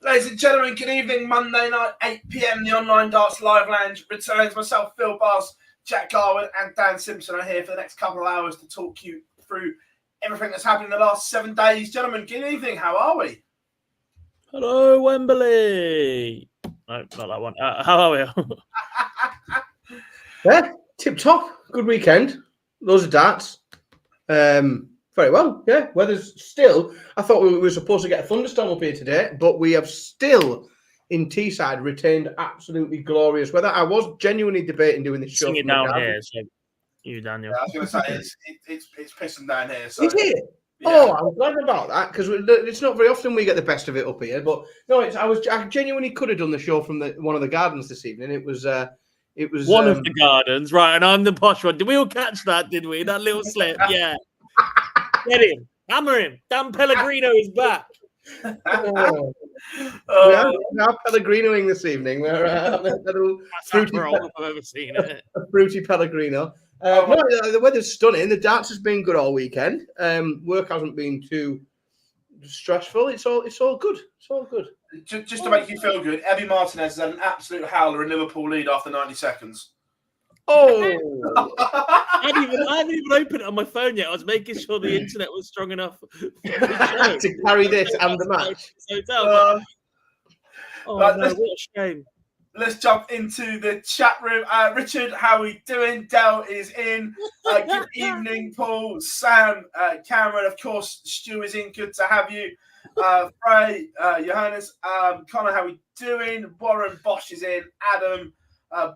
Ladies and gentlemen, good evening. Monday night, 8 p.m. The Online Darts Live Lounge returns. Myself, Phil Bars, Jack Garwood, and Dan Simpson are here for the next couple of hours to talk you through everything that's happened in the last 7 days. Gentlemen, good evening. How are we? Hello, Wembley. No, not that one. How are we? Yeah, tip top. Good weekend. Loads of darts. Very well. Yeah, weather's still. I thought we were supposed to get a thunderstorm up here today, but we have still in Teesside retained absolutely glorious weather. I was genuinely debating doing this show. Sing it down here, so you, Daniel. Yeah, I was going to say it's pissing down here. So. Is it? Yeah. Oh, I'm glad about that because it's not very often we get the best of it up here. But no, I genuinely could have done the show from one of the gardens this evening. It was one of the gardens, right? And I'm the posh one. Did we all catch that? Did we? That little slip, yeah. Get him, hammer him. Dan Pellegrino is back. We are Pellegrinoing this evening. We're a little fruity, I've ever seen it. A fruity Pellegrino. The weather's stunning. The darts has been good all weekend. Work hasn't been too stressful. It's all good. It's all good. Just to make you feel good, Evie Martinez had an absolute howler in Liverpool lead after 90 seconds. Oh! I haven't even opened it on my phone yet. I was making sure the internet was strong enough to carry this and the match. What a shame. Let's jump into the chat room. Richard, how are we doing? Del is in. Good evening, Paul, Sam, Cameron, of course. Stu is in. Good to have you. Frey, Johannes, Connor, how are we doing? Warren Bosch is in. Adam,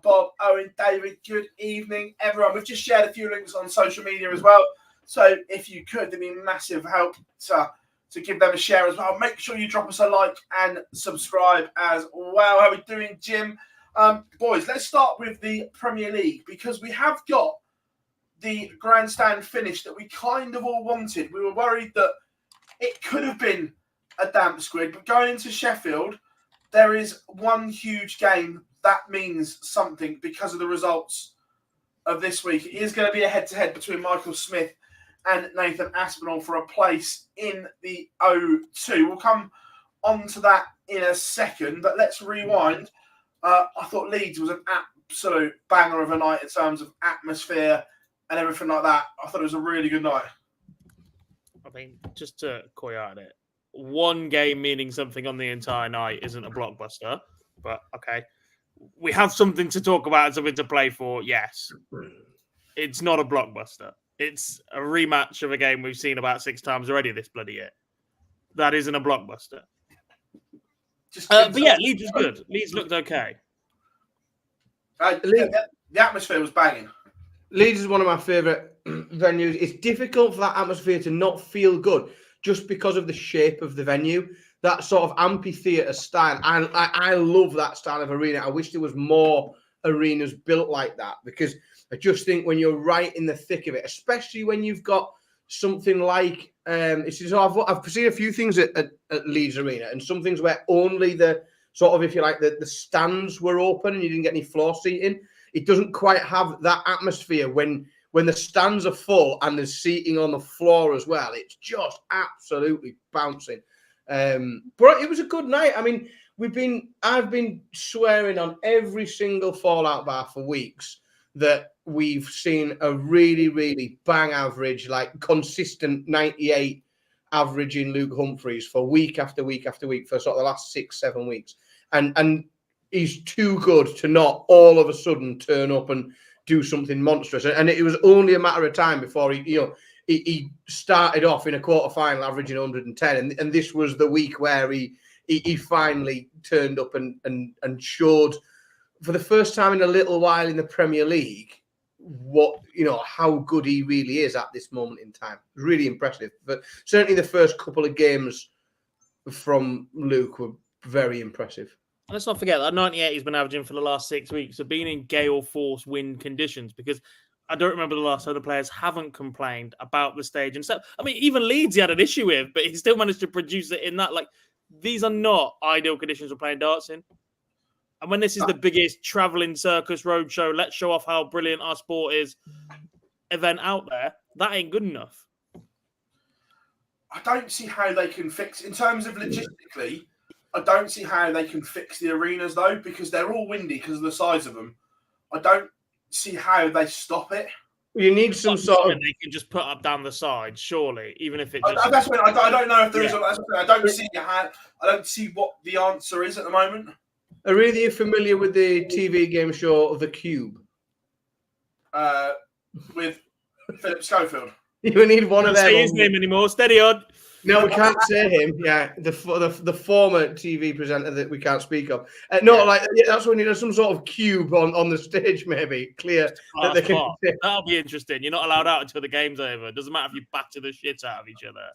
Bob, Owen, David, good evening, everyone. We've just shared a few links on social media as well. So if you could, there'd be massive help to give them a share as well. Make sure you drop us a like and subscribe as well. How are we doing, Jim? Boys, let's start with the Premier League because we have got the grandstand finish that we kind of all wanted. We were worried that it could have been a damp squid, but going into Sheffield, there is one huge game that means something because of the results of this week. It is going to be a head-to-head between Michael Smith and Nathan Aspinall for a place in the O2. We'll come on to that in a second, but let's rewind. I thought Leeds was an absolute banger of a night in terms of atmosphere and everything like that. I thought it was a really good night. I mean, just to call you out it, one game meaning something on the entire night isn't a blockbuster, but okay. We have something to talk about and something to play for, yes. It's not a blockbuster. It's a rematch of a game we've seen about 6 times already this bloody year. That isn't a blockbuster. But yeah, Leeds was good. Leeds looked okay. The atmosphere was banging. Leeds is one of my favourite venues. It's difficult for that atmosphere to not feel good just because of the shape of the venue. That sort of amphitheatre style. I love that style of arena. I wish there was more arenas built like that because I just think when you're right in the thick of it, especially when you've got something like I've seen a few things at Leeds Arena and some things where only the sort of, if you like, the stands were open and you didn't get any floor seating. It doesn't quite have that atmosphere when the stands are full and there's seating on the floor as well. It's just absolutely bouncing. But it was a good night. I mean, I've been swearing on every single Fallout bar for weeks that we've seen a really, really bang average, like consistent 98 average in Luke Humphries for week after week after week for sort of the last 6-7 weeks. And he's too good to not all of a sudden turn up and do something monstrous. And it was only a matter of time before he started off in a quarter-final averaging 110, and this was the week where he finally turned up and showed for the first time in a little while in the Premier League how good he really is at this moment in time. Really impressive. But certainly the first couple of games from Luke were very impressive. Let's not forget that 98 he's been averaging for the last 6 weeks have been in gale force wind conditions because I don't remember the last time the players haven't complained about the stage and stuff. I mean, even Leeds he had an issue with, but he still managed to produce it in that. Like, these are not ideal conditions for playing darts in. And when this is the biggest travelling circus roadshow, let's show off how brilliant our sport is event out there, that ain't good enough. I don't see how they can fix, in terms of logistically, I don't see how they can fix the arenas though, because they're all windy because of the size of them. I don't see how they stop it. You need some sort of. They can just put up down the side, surely, even if it just. That's when I don't know if there is. I don't see how. I don't see what the answer is at the moment. Are really you familiar with the TV game show The Cube? With Philip Schofield. You need one of them. Say his name anymore. Steady on. No, we can't say him. Yeah, the former TV presenter that we can't speak of. That's when you know some sort of cube on the stage, maybe clear that they can. That'll be interesting. You're not allowed out until the game's over. It doesn't matter if you batter the shit out of each other.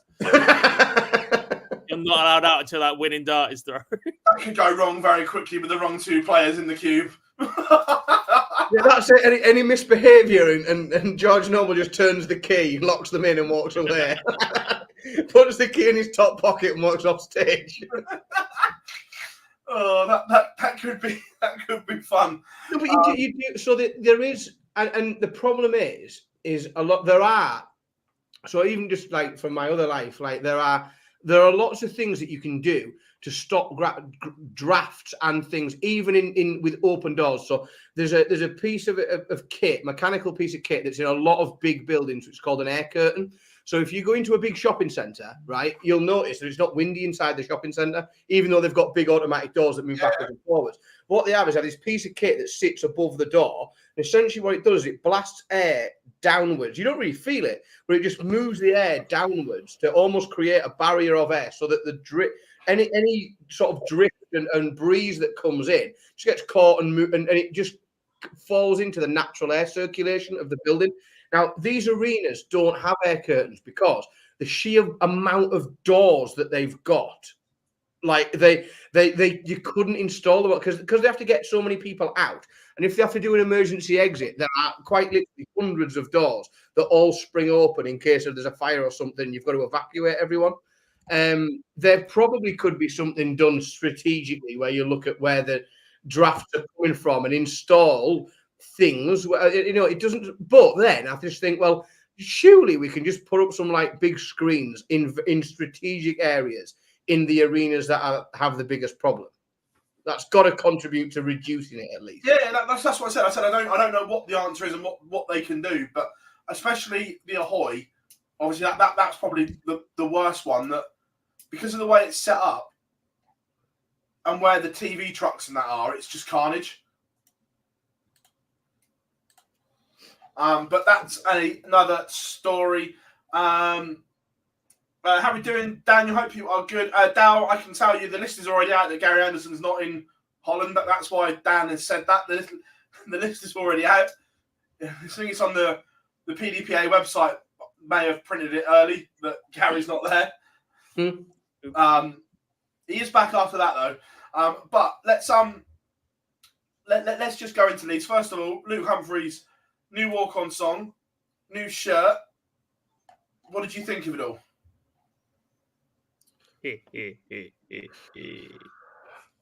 You're not allowed out until that winning dart is thrown. That could go wrong very quickly with the wrong two players in the cube. Yeah, that's it. Any misbehaviour and George Noble just turns the key, locks them in, and walks away. Puts the key in his top pocket and walks off stage. Oh, that could be fun. No, but you do. So there is, and the problem is a lot. There are. So even just like from my other life, like there are lots of things that you can do to stop drafts and things, even in with open doors. So there's a piece of kit, mechanical piece of kit that's in a lot of big buildings, which is called an air curtain. So if you go into a big shopping centre, right, you'll notice that it's not windy inside the shopping centre, even though they've got big automatic doors that move backwards and forwards. What they have is this piece of kit that sits above the door. And essentially what it does is it blasts air downwards. You don't really feel it, but it just moves the air downwards to almost create a barrier of air so that the drip, any sort of drift and breeze that comes in just gets caught and it just falls into the natural air circulation of the building. Now, these arenas don't have air curtains because the sheer amount of doors that they've got, like you couldn't install them because they have to get so many people out. And if they have to do an emergency exit, there are quite literally hundreds of doors that all spring open in case there's a fire or something. You've got to evacuate everyone. There probably could be something done strategically where you look at where the drafts are coming from and install things. It doesn't. But then I just think, well, surely we can just put up some like big screens in strategic areas in the arenas that have the biggest problem. That's got to contribute to reducing it at least. Yeah, that's what I said. I said I don't know what the answer is and what they can do, but especially the Ahoy, obviously that's probably the worst one, that because of the way it's set up and where the TV trucks and that are, it's just carnage. But that's another story. How are we doing, Daniel? Hope you are good. Dal, I can tell you the list is already out that Gary Anderson's not in Holland. That's why Dan has said that. The list is already out. I think it's on the PDPA website. May have printed it early, but Gary's not there. He is back after that though. But let's just go into these. First of all, Luke Humphries, new walk-on song, new shirt. What did you think of it all?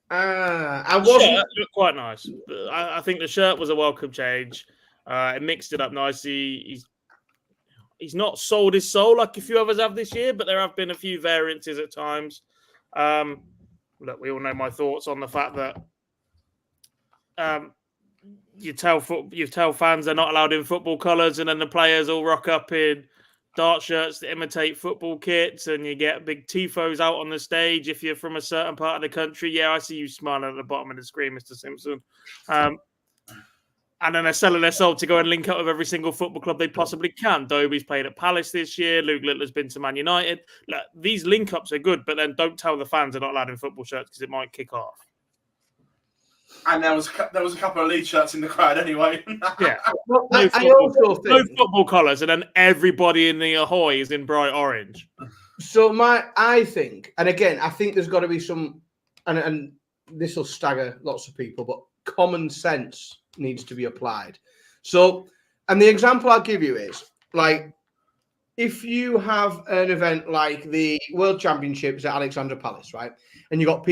I wasn't. Shirt looked quite nice. I think the shirt was a welcome change. It mixed it up nicely. He's not sold his soul like a few others have this year, but there have been a few variances at times. Look, we all know my thoughts on the fact that you tell fans they're not allowed in football colours, and then the players all rock up in dart shirts that imitate football kits, and you get big tifos out on the stage if you're from a certain part of the country. Yeah, I see you smiling at the bottom of the screen, Mr. Simpson. And then they're selling their soul to go and link up with every single football club they possibly can. Dobie's played at Palace this year. Luke Littler's been to Man United. Look, these link-ups are good, but then don't tell the fans they're not allowed in football shirts because it might kick off. And there was a couple of Leeds shirts in the crowd anyway. Yeah. Well, I also think no football colours, and then everybody in the Ahoy is in bright orange. So I think, and again, I think there's got to be some, and this will stagger lots of people, but common sense needs to be applied. So, and the example I'll give you is, like, if you have an event like the World Championships at Alexandra Palace, right? And you've got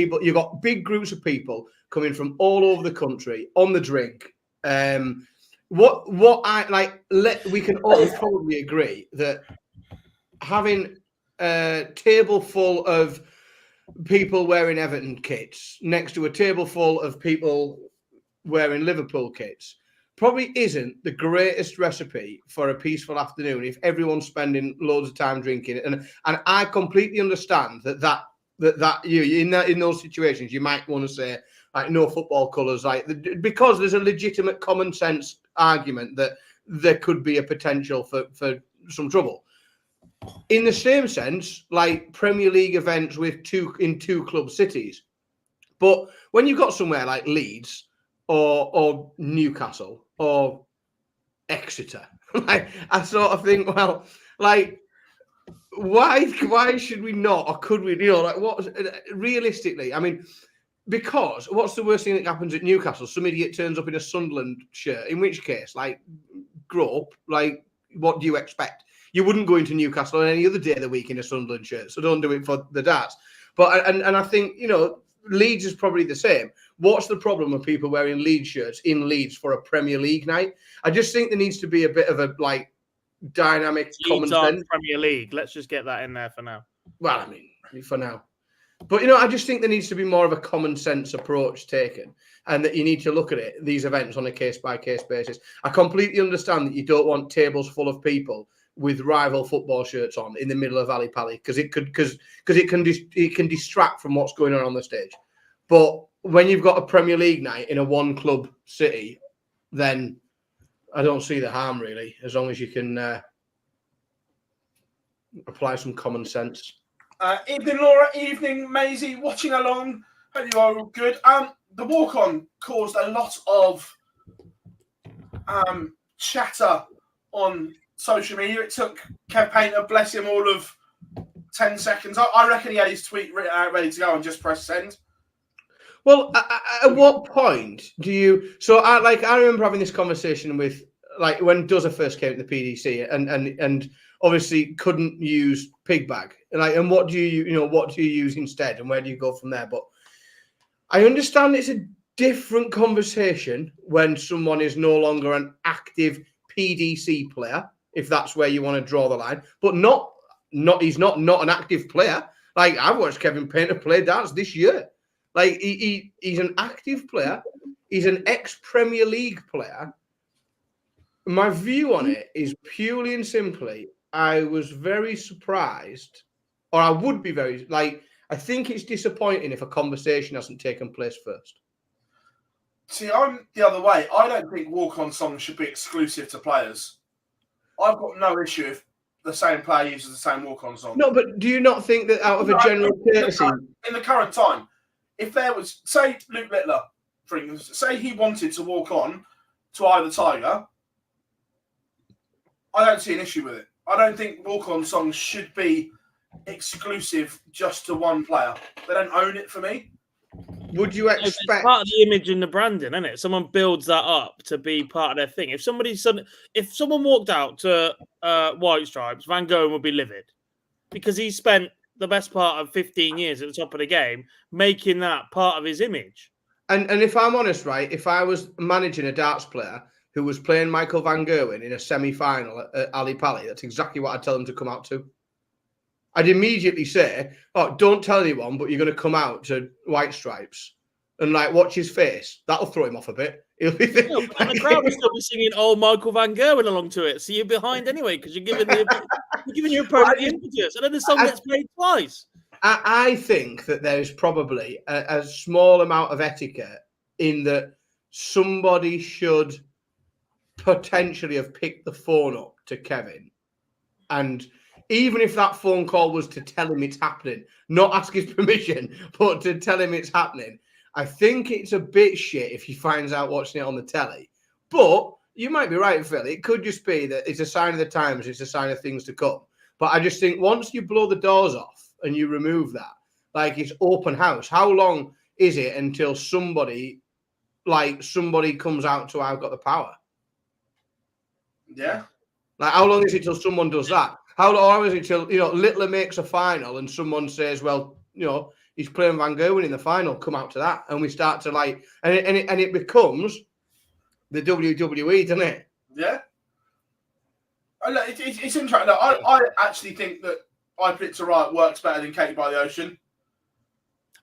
big groups of people coming from all over the country on the drink. We can all probably agree that having a table full of people wearing Everton kits next to a table full of people wearing Liverpool kits probably isn't the greatest recipe for a peaceful afternoon if everyone's spending loads of time drinking it. And I completely understand that you in those situations you might want to say like no football colours, like because there's a legitimate common sense argument that there could be a potential for some trouble. In the same sense, like Premier League events with two club cities. But when you've got somewhere like Leeds or Newcastle or Exeter, like I sort of think, well, like why should we not, or could we, like what realistically? I mean, because what's the worst thing that happens at Newcastle? Some idiot turns up in a Sunderland shirt. In which case, like, grow up. Like, what do you expect? You wouldn't go into Newcastle on any other day of the week in a Sunderland shirt, so don't do it for the darts. But and I think Leeds is probably the same. What's the problem with people wearing Leeds shirts in Leeds for a Premier League night? I just think there needs to be a bit of a like dynamic Leeds common sense. Premier League. Let's just get that in there for now. Well, I mean, for now. But, I just think there needs to be more of a common sense approach taken, and that you need to look at these events on a case-by-case basis. I completely understand that you don't want tables full of people with rival football shirts on in the middle of Ali Pali because it can distract from what's going on the stage. But when you've got a Premier League night in a one-club city, then I don't see the harm, really, as long as you can apply some common sense. Evening, Laura. Evening, Maisie. Watching along. Hope you are all good. The walk-on caused a lot of chatter on social media. It took Kev Painter, bless him, all of 10 seconds. I reckon he had his tweet written out, ready to go, and just press send. Well, at what point do you? So, I remember having this conversation with when Dozer first came to the PDC, and obviously couldn't use pig bag. And what do you use instead, and where do you go from there? But I understand it's a different conversation when someone is no longer an active PDC player, if that's where you want to draw the line. But he's not an active player. Like, I've watched Kevin Painter play darts this year. Like, he's an active player. He's an ex-Premier League player. My view on it is purely and simply, I was very surprised, or I would be very, I think it's disappointing if a conversation hasn't taken place first. See, I'm the other way. I don't think walk-on songs should be exclusive to players. I've got no issue if the same player uses the same walk-on song. No, but do you not think that out of a general courtesy... In the current time, if there was, say, Luke Littler, for instance, say he wanted to walk on to either Tiger, I don't see an issue with it. I don't think walk-on songs should be exclusive just to one player. They don't own it for me. Would you expect... It's part of the image and the branding, isn't it? Someone builds that up to be part of their thing. If someone walked out to White Stripes, Van Gogh would be livid because he spent the best part of 15 years at the top of the game making that part of his image. And if I'm honest, right, if I was managing a darts player who was playing Michael Van Gerwen in a semi-final at Ali Pali, that's exactly what I'd tell them to come out to. I'd immediately say, "Oh, don't tell anyone, but you're going to come out to White Stripes and watch his face. That'll throw him off a bit. He'll be and the crowd will still be singing "Oh, Michael Van Gerwen" along to it, so you're behind anyway because you're giving your opponent the impetus, and then the song gets played twice. I think that there is probably a small amount of etiquette in that somebody should potentially have picked the phone up to Kevin, and even if that phone call was to tell him it's happening, not ask his permission, but to tell him it's happening, I think it's a bit shit if he finds out watching it on the telly. But you might be right, Phil. It could just be that it's a sign of the times, it's a sign of things to come. But I just think once you blow the doors off and you remove that, it's open house. How long is it until somebody comes out to "I've got the power"? Yeah. How long is it till someone does that? How long is it till Littler makes a final and someone says, "Well, he's playing Van Gerwen in the final. Come out to that," and we start to and it becomes the WWE, doesn't it? Yeah. It's interesting. I actually think that I Predict a Riot works better than Katie by the Ocean.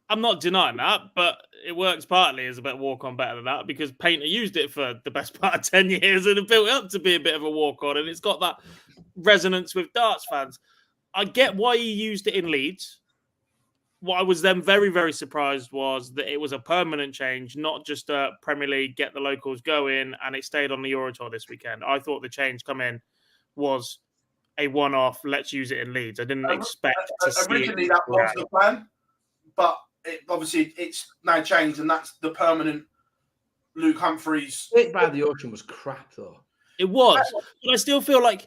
I'm not denying that, but it works partly as a bit of walk-on better than that because Painter used it for the best part of 10 years and it built up to be a bit of a walk-on, and it's got that resonance with darts fans. I get why he used it in Leeds. What I was then very, very surprised was that it was a permanent change, not just a Premier League, get the locals going, and it stayed on the Euro Tour this weekend. I thought the change come in was a one-off, let's use it in Leeds. I didn't expect to see originally it. that was the plan, but obviously it's now changed, and that's the permanent Luke Humphries. It by the Ocean was crap, though. It was, but I still feel like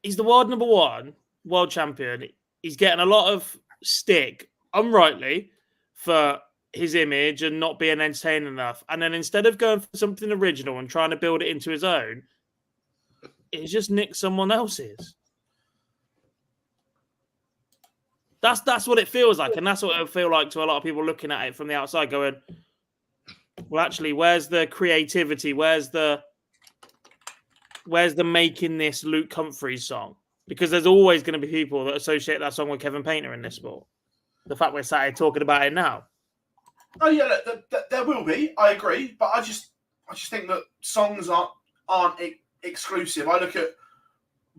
he's the world number one, world champion. He's getting a lot of stick, unrightly, for his image and not being entertaining enough. And then instead of going for something original and trying to build it into his own, it's just nicked someone else's. That's what it feels like, and that's what it would feel like to a lot of people looking at it from the outside, going, "Well, actually, where's the creativity? Where's the making this Luke Humphries song?" Because there's always going to be people that associate that song with Kevin Painter in this sport. The fact we're sat here talking about it now. Oh yeah, there will be. I agree, but I just think that songs aren't exclusive. I look at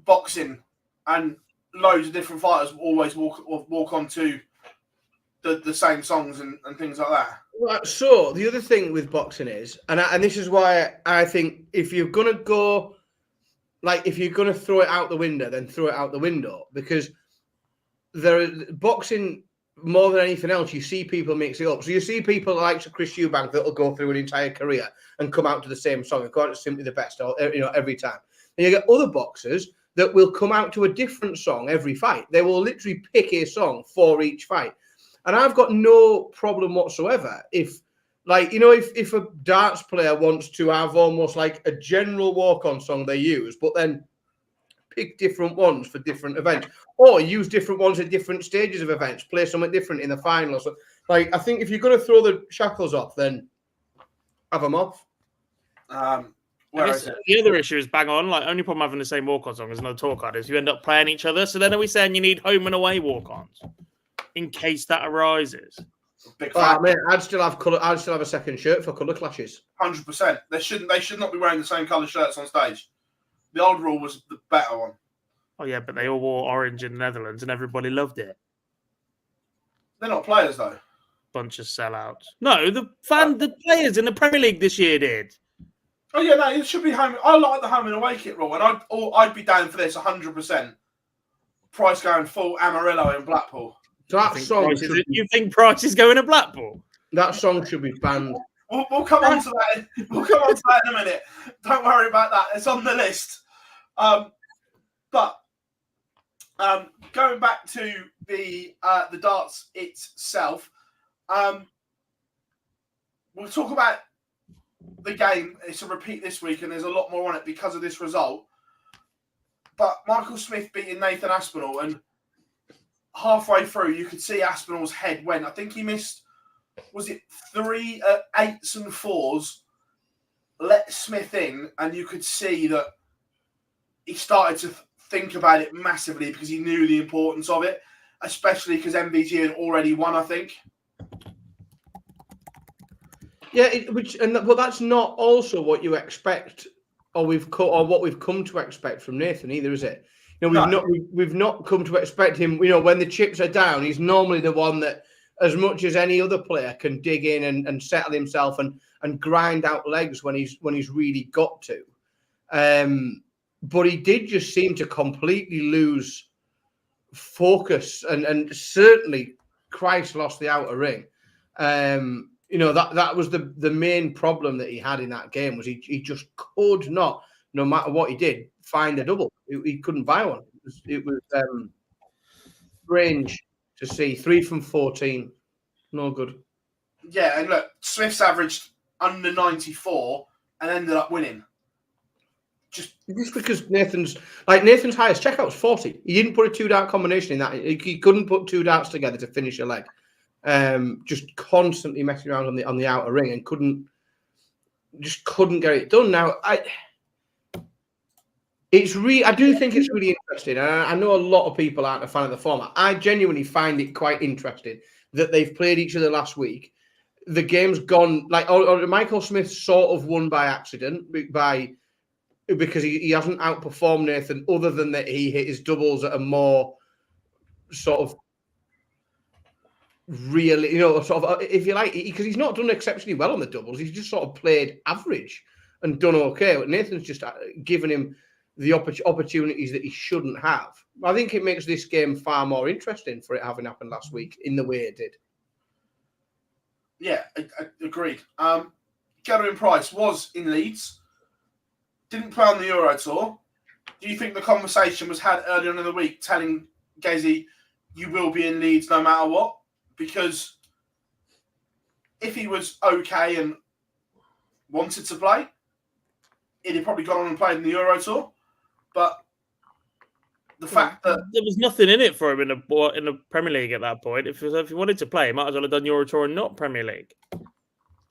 boxing, and loads of different fighters always walk onto the same songs and things like that. Right, so the other thing with boxing is, and this is why I think if you're gonna go, like if you're gonna throw it out the window, then throw it out the window, because boxing, more than anything else, you see people mix it up. So you see people like Chris Eubank that will go through an entire career and come out to the same song and go out to Simply the Best, or every time. And you get other boxers that will come out to a different song every fight. They will literally pick a song for each fight. And I've got no problem whatsoever if a darts player wants to have almost like a general walk-on song they use, but then pick different ones for different events, or use different ones at different stages of events, play something different in the final. So, like, I think if you're going to throw the shackles off, then have them off. The other issue is bang on. Like, only problem having the same walk-on song as another tour card is you end up playing each other. So then are we saying you need home and away walk-ons in case that arises? Mate, I'd still have a second shirt for colour clashes. 100%. They should not be wearing the same colour shirts on stage. The old rule was the better one. Oh yeah, but they all wore orange in the Netherlands and everybody loved it. They're not players though. Bunch of sellouts. No, the players in the Premier League this year did. Oh yeah, no, it should be home. I like the home and away kit rule, and I'd be down for this 100%. Price going full Amarillo in Blackpool. You think Price is going to Blackpool? That song should be banned. We'll come on to that. We'll come on to that in a minute. Don't worry about that. It's on the list. But going back to the darts itself, we'll talk about the game. It's a repeat this week, and there's a lot more on it because of this result. But Michael Smith beating Nathan Aspinall, and halfway through, you could see Aspinall's head went. I think he missed, was it 3 8s and 4s, let Smith in, and you could see that he started to think about it massively because he knew the importance of it, especially because MVG had already won, I think. Yeah, but that's not also what you expect, or what we've come to expect from Nathan either, is it? We've not come to expect him. When the chips are down, he's normally the one that, as much as any other player, can dig in and settle himself and grind out legs when he's really got to. But he did just seem to completely lose focus, and certainly Christ lost the outer ring. That was the main problem that he had in that game, was he just could not, no matter what he did, find a double. He couldn't buy one. It was strange to see. 3 from 14, no good. Yeah, and look, Smith's averaged under 94 and ended up winning. Just because Nathan's highest checkout was 40. He didn't put a 2-dart combination in that. He couldn't put 2 darts together to finish a leg. Just constantly messing around on the outer ring and couldn't get it done. Now I do think it's really interesting, and I know a lot of people aren't a fan of the format. I genuinely find it quite interesting that they've played each other last week, the game's gone or Michael Smith sort of won by accident because he hasn't outperformed Nathan, other than that he hit his doubles at a more sort of really, sort of, if you like, because he's not done exceptionally well on the doubles. He's just sort of played average and done okay. But Nathan's just given him the opportunities that he shouldn't have. I think it makes this game far more interesting for it having happened last week in the way it did. Yeah, agreed. Gerwen Price was in Leeds, didn't play on the Euro Tour. Do you think the conversation was had earlier on in the week telling Gazy, you will be in Leeds no matter what? Because if he was okay and wanted to play, he'd have probably gone on and played in the Euro Tour. But the fact that there was nothing in it for him in the Premier League at that point. If he wanted to play, he might as well have done Euro Tour and not Premier League.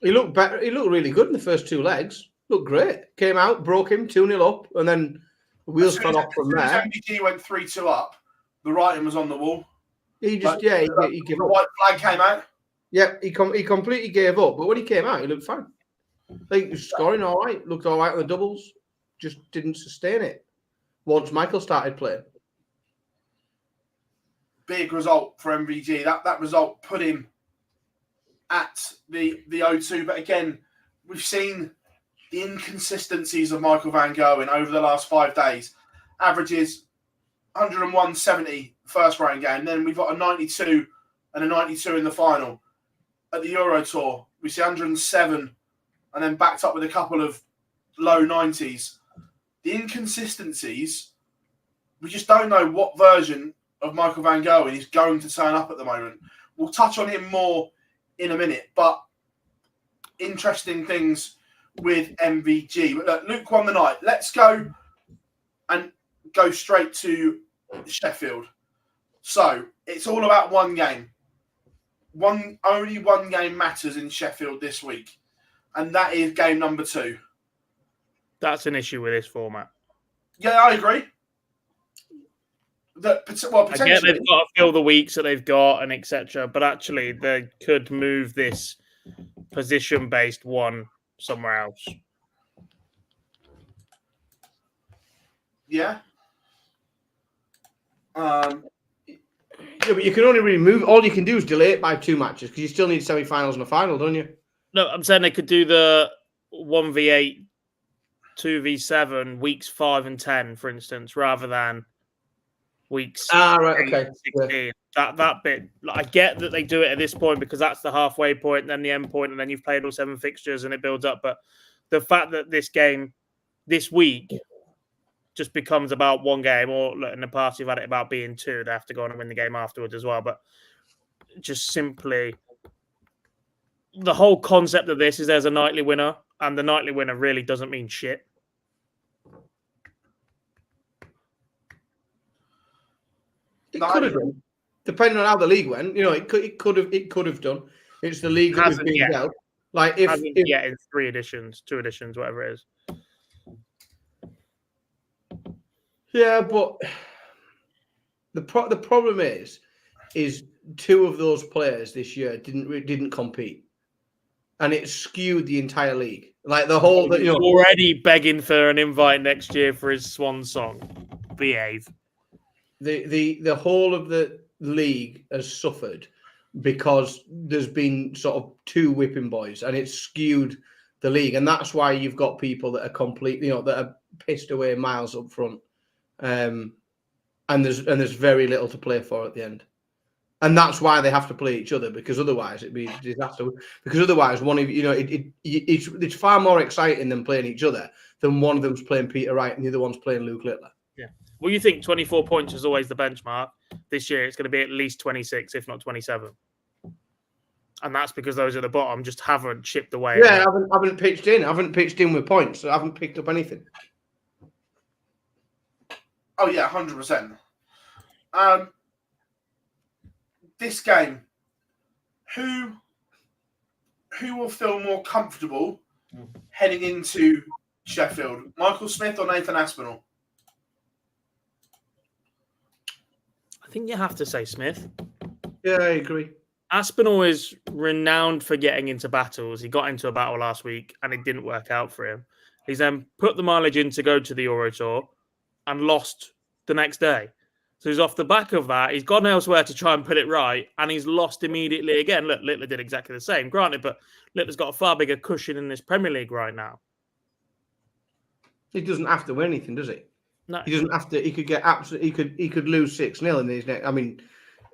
He looked better. He looked really good in the first two legs. Looked great. Came out, broke him 2-0 up, and then the wheels fell off from there. MVG went 3-2 up. The writing was on the wall. He just, he gave up. The white flag came out. Yeah, he completely gave up. But when he came out, he looked fine. Like, he was scoring all right. Looked all right on the doubles. Just didn't sustain it once Michael started playing. Big result for MVG. That result put him at the O2. But again, we've seen the inconsistencies of Michael van Gerwen over the last 5 days. Averages 101.70 first round game. Then we've got a 92 and a 92 in the final. At the Euro Tour, we see 107 and then backed up with a couple of low 90s. The inconsistencies, we just don't know what version of Michael van Gerwen is going to turn up at the moment. We'll touch on him more in a minute, but interesting things with MVG. But look, Luke won the night. Let's go straight to Sheffield. So it's all about one game. Only one game matters in Sheffield this week, and that is game number 2. That's an issue with this format. Yeah, I agree. Potentially, I get they've got to fill the weeks that they've got and etc. But actually, they could move this position-based one somewhere else. Yeah. Yeah, but you can only really move. All you can do is delay it by 2 matches because you still need semi-finals and a final, don't you? No, I'm saying they could do the 1v8, 2v7, weeks 5 and 10, for instance, rather than weeks 16. Yeah. That bit, I get that they do it at this point because that's the halfway point, and then the end point, and then you've played all 7 fixtures and it builds up. But the fact that this game, this week, just becomes about one game, or look, in the past you've had it about being 2, they have to go on and win the game afterwards as well. But just simply, the whole concept of this is there's a nightly winner, and the nightly winner really doesn't mean shit. It could have done, depending on how the league went. It could have done. It's the league that was being dealt. Like if in 3 editions, 2 editions, whatever it is. Yeah, but the problem is 2 of those players this year didn't compete, and it skewed the entire league. Like the whole, already begging for an invite next year for his swan song. Behave. The whole of the league has suffered because there's been sort of 2 whipping boys, and it's skewed the league, and that's why you've got people that are completely, that are pissed away miles up front. And there's very little to play for at the end, and that's why they have to play each other, because otherwise it'd be a disaster. Because otherwise, one of it's far more exciting than playing each other than one of them's playing Peter Wright and the other one's playing Luke Littler. Yeah. Well, you think 24 points is always the benchmark. This year, it's going to be at least 26, if not 27. And that's because those at the bottom just haven't chipped away. Yeah, I haven't pitched in. I haven't pitched in with points. So I haven't picked up anything. Oh, yeah, 100%. This game, who will feel more comfortable heading into Sheffield? Michael Smith or Nathan Aspinall? I think you have to say Smith. Yeah, I agree. Aspinall is renowned for getting into battles. He got into a battle last week and it didn't work out for him. He's then put the mileage in to go to the Euro Tour and lost the next day. So he's off the back of that. He's gone elsewhere to try and put it right, and he's lost immediately again. Look, Littler did exactly the same, granted, but Littler's got a far bigger cushion in this Premier League right now. He doesn't have to win anything, does he? No. He doesn't have to. He could get absolutely. He could lose 6-0 in his next. I mean,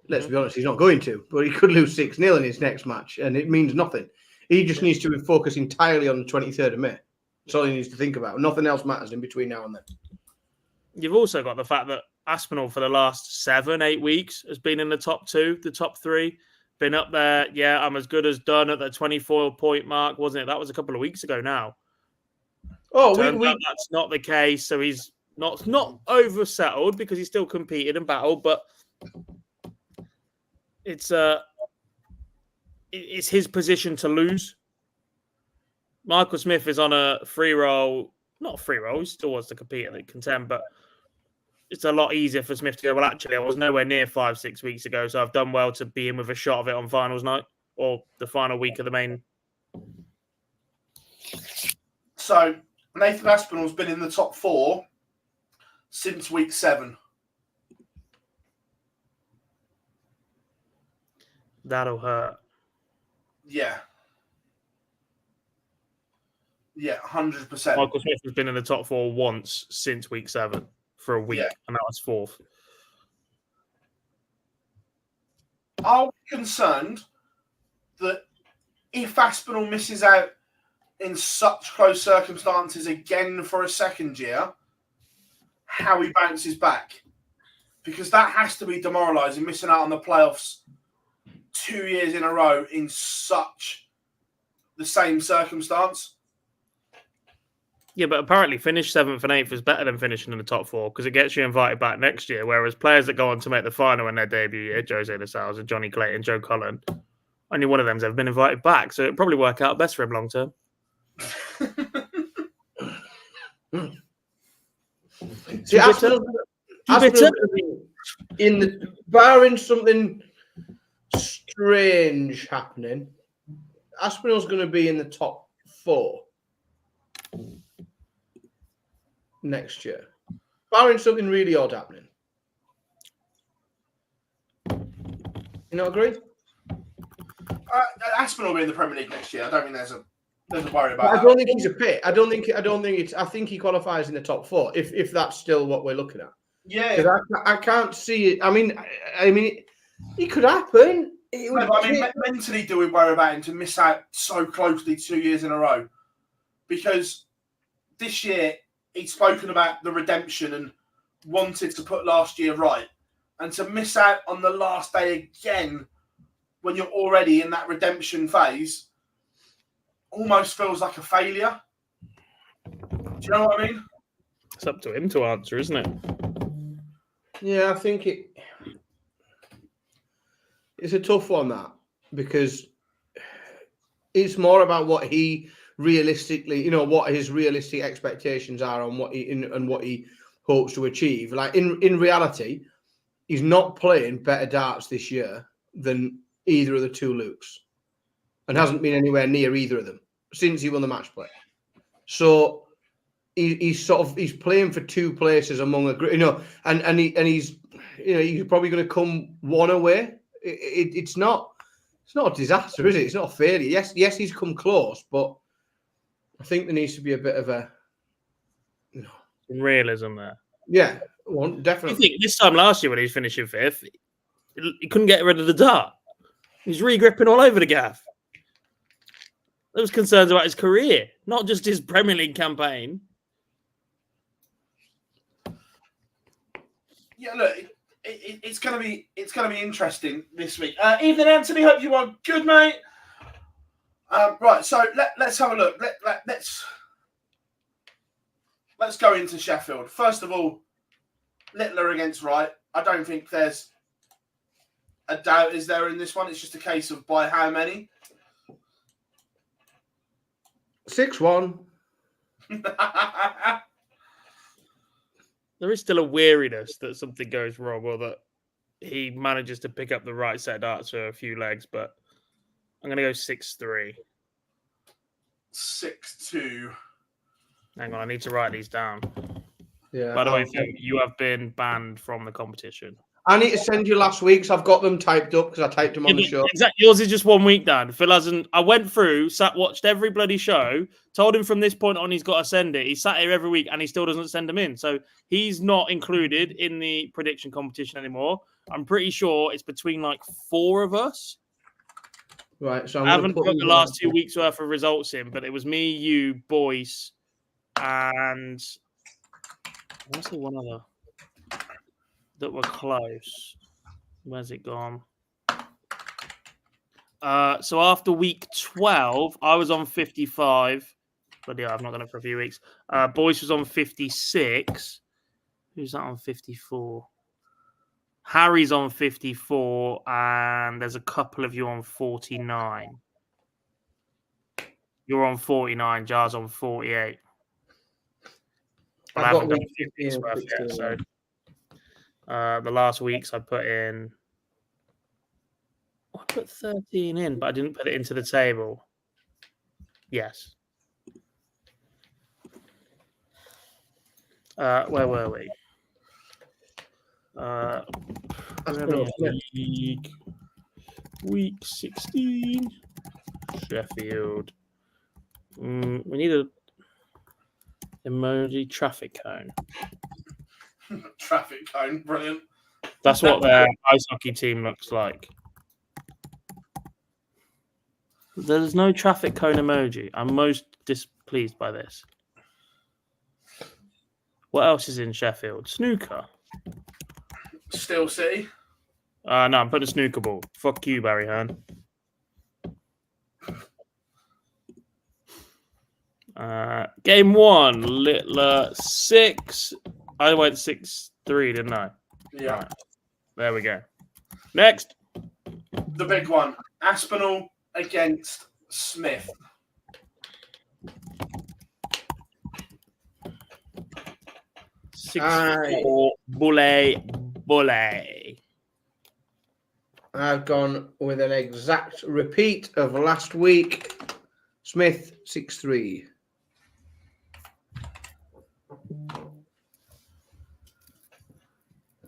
let's be honest, he's not going to, but he could lose 6-0 in his next match, and it means nothing. He just needs to focus entirely on the 23rd of May. That's all he needs to think about. Nothing else matters in between now and then. You've also got the fact that Aspinall for the last 7-8 weeks has been in the top 2, the top 3, been up there. Yeah, I'm as good as done at the 24-point mark, wasn't it? That was a couple of weeks ago now. Oh, that's not the case. So he's not oversettled because he still competed and battled, but it's his position to lose. Michael Smith is on a free roll, not a free roll. He still wants to compete and contend, but it's a lot easier for Smith to go, well, actually, I was nowhere near 5-6 weeks ago, so I've done well to be in with a shot of it on finals night or the final week of the main. So Nathan Aspinall's been in the top 4 since week 7. That'll hurt. Yeah. Yeah, 100%. Michael Smith has been in the top 4 once since week 7 for a week, and that was 4th. Are we concerned that if Aspinall misses out in such close circumstances again for a second year, how he bounces back? Because that has to be demoralising, missing out on the playoffs 2 years in a row in such the same circumstance. Yeah, but apparently finish 7th and 8th is better than finishing in the top 4 because it gets you invited back next year. Whereas players that go on to make the final in their debut year, Jose Lascelles and Johnny Clayton, Joe Cullen, only one of them's ever been invited back. So it'd probably work out best for him long term. See, barring something strange happening, Aspinall's going to be in the top 4 next year. Barring something really odd happening. You not agree? Aspinall will be in the Premier League next year. I don't think there's a worry about I that. don't think he's a pit. I don't think it's. I think he qualifies in the top 4 if that's still what we're looking at. Yeah, I can't see it. I mean, it could happen. Mentally, do we worry about him to miss out so closely 2 years in a row? Because this year he's spoken about the redemption and wanted to put last year right, and to miss out on the last day again when you're already in that redemption phase almost feels like a failure. Do you know what I mean? It's up to him to answer, isn't it? Yeah, I think it's a tough one, that, because it's more about what he realistically, what his realistic expectations are on what he hopes to achieve. Like in reality, he's not playing better darts this year than either of the 2 Lukes, and hasn't been anywhere near either of them since he won the match play. So he's playing for 2 places among and he's probably going to come 1 away. It's not a disaster, is it? It's not a failure. Yes, he's come close, but I think there needs to be a bit of a realism there. Yeah, well, definitely. I think this time last year when he was finishing 5th, he couldn't get rid of the dart. He's re-gripping all over the gaff. There was concerns about his career, not just his Premier League campaign. Yeah, look, it's gonna be interesting this week. Evening, Anthony. Hope you are good, mate. Right, so let's have a look. Let's go into Sheffield. First of all, Littler against Wright. I don't think there's a doubt, is there, in this one? It's just a case of by how many. 6-1. There is still a weariness that something goes wrong or that he manages to pick up the right set of darts for a few legs, but I'm going to go 6-3. 6-2. Hang on, I need to write these down. Yeah. By the way, Phil, you have been banned from the competition. I need to send you last week's. I've got them typed up because I typed them on the show. Exactly. Yours is just 1 week, Dan. Phil hasn't. I went through, watched every bloody show, told him from this point on he's got to send it. He sat here every week and he still doesn't send them in. So he's not included in the prediction competition anymore. I'm pretty sure it's between like 4 of us. Right. So I haven't put the last 2 weeks worth of results in, but it was me, you, Boyce, and I want to say one other that were close. Where's it gone? So after week 12, I was on 55. But yeah, I've not done it for a few weeks. Boyce was on 56. Who's that on 54? Harry's on 54, and there's a couple of you on 49. You're on 49, Jar's on 48. But I haven't done 50 weeks worth yet, so the last weeks I put in. I put 13 in, but I didn't put it into the table. Yes. Where were we? League, week 16, Sheffield. We need a emoji traffic cone. Traffic cone, brilliant. That's what their ice hockey team looks like. There's no traffic cone emoji. I'm most displeased by this. What else is in Sheffield? Snooker. Steel City. No, I'm putting a snooker ball. Fuck you, Barry Hearn. Game 1, Littler 6. I went 6-3, didn't I? Yeah. Right. There we go. Next. The big one. Aspinall against Smith. Bulle. I've gone with an exact repeat of last week. Smith 6-3.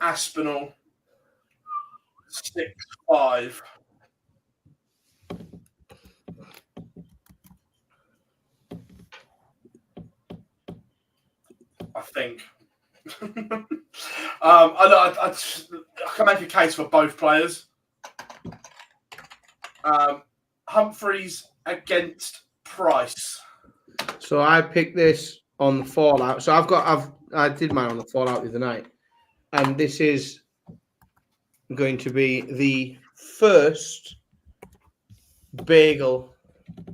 Aspinall 6-5. I think. I can make a case for both players. Humphries against Price. So I picked this on the Fallout. So I did mine on the Fallout the other night, and this is going to be the first bagel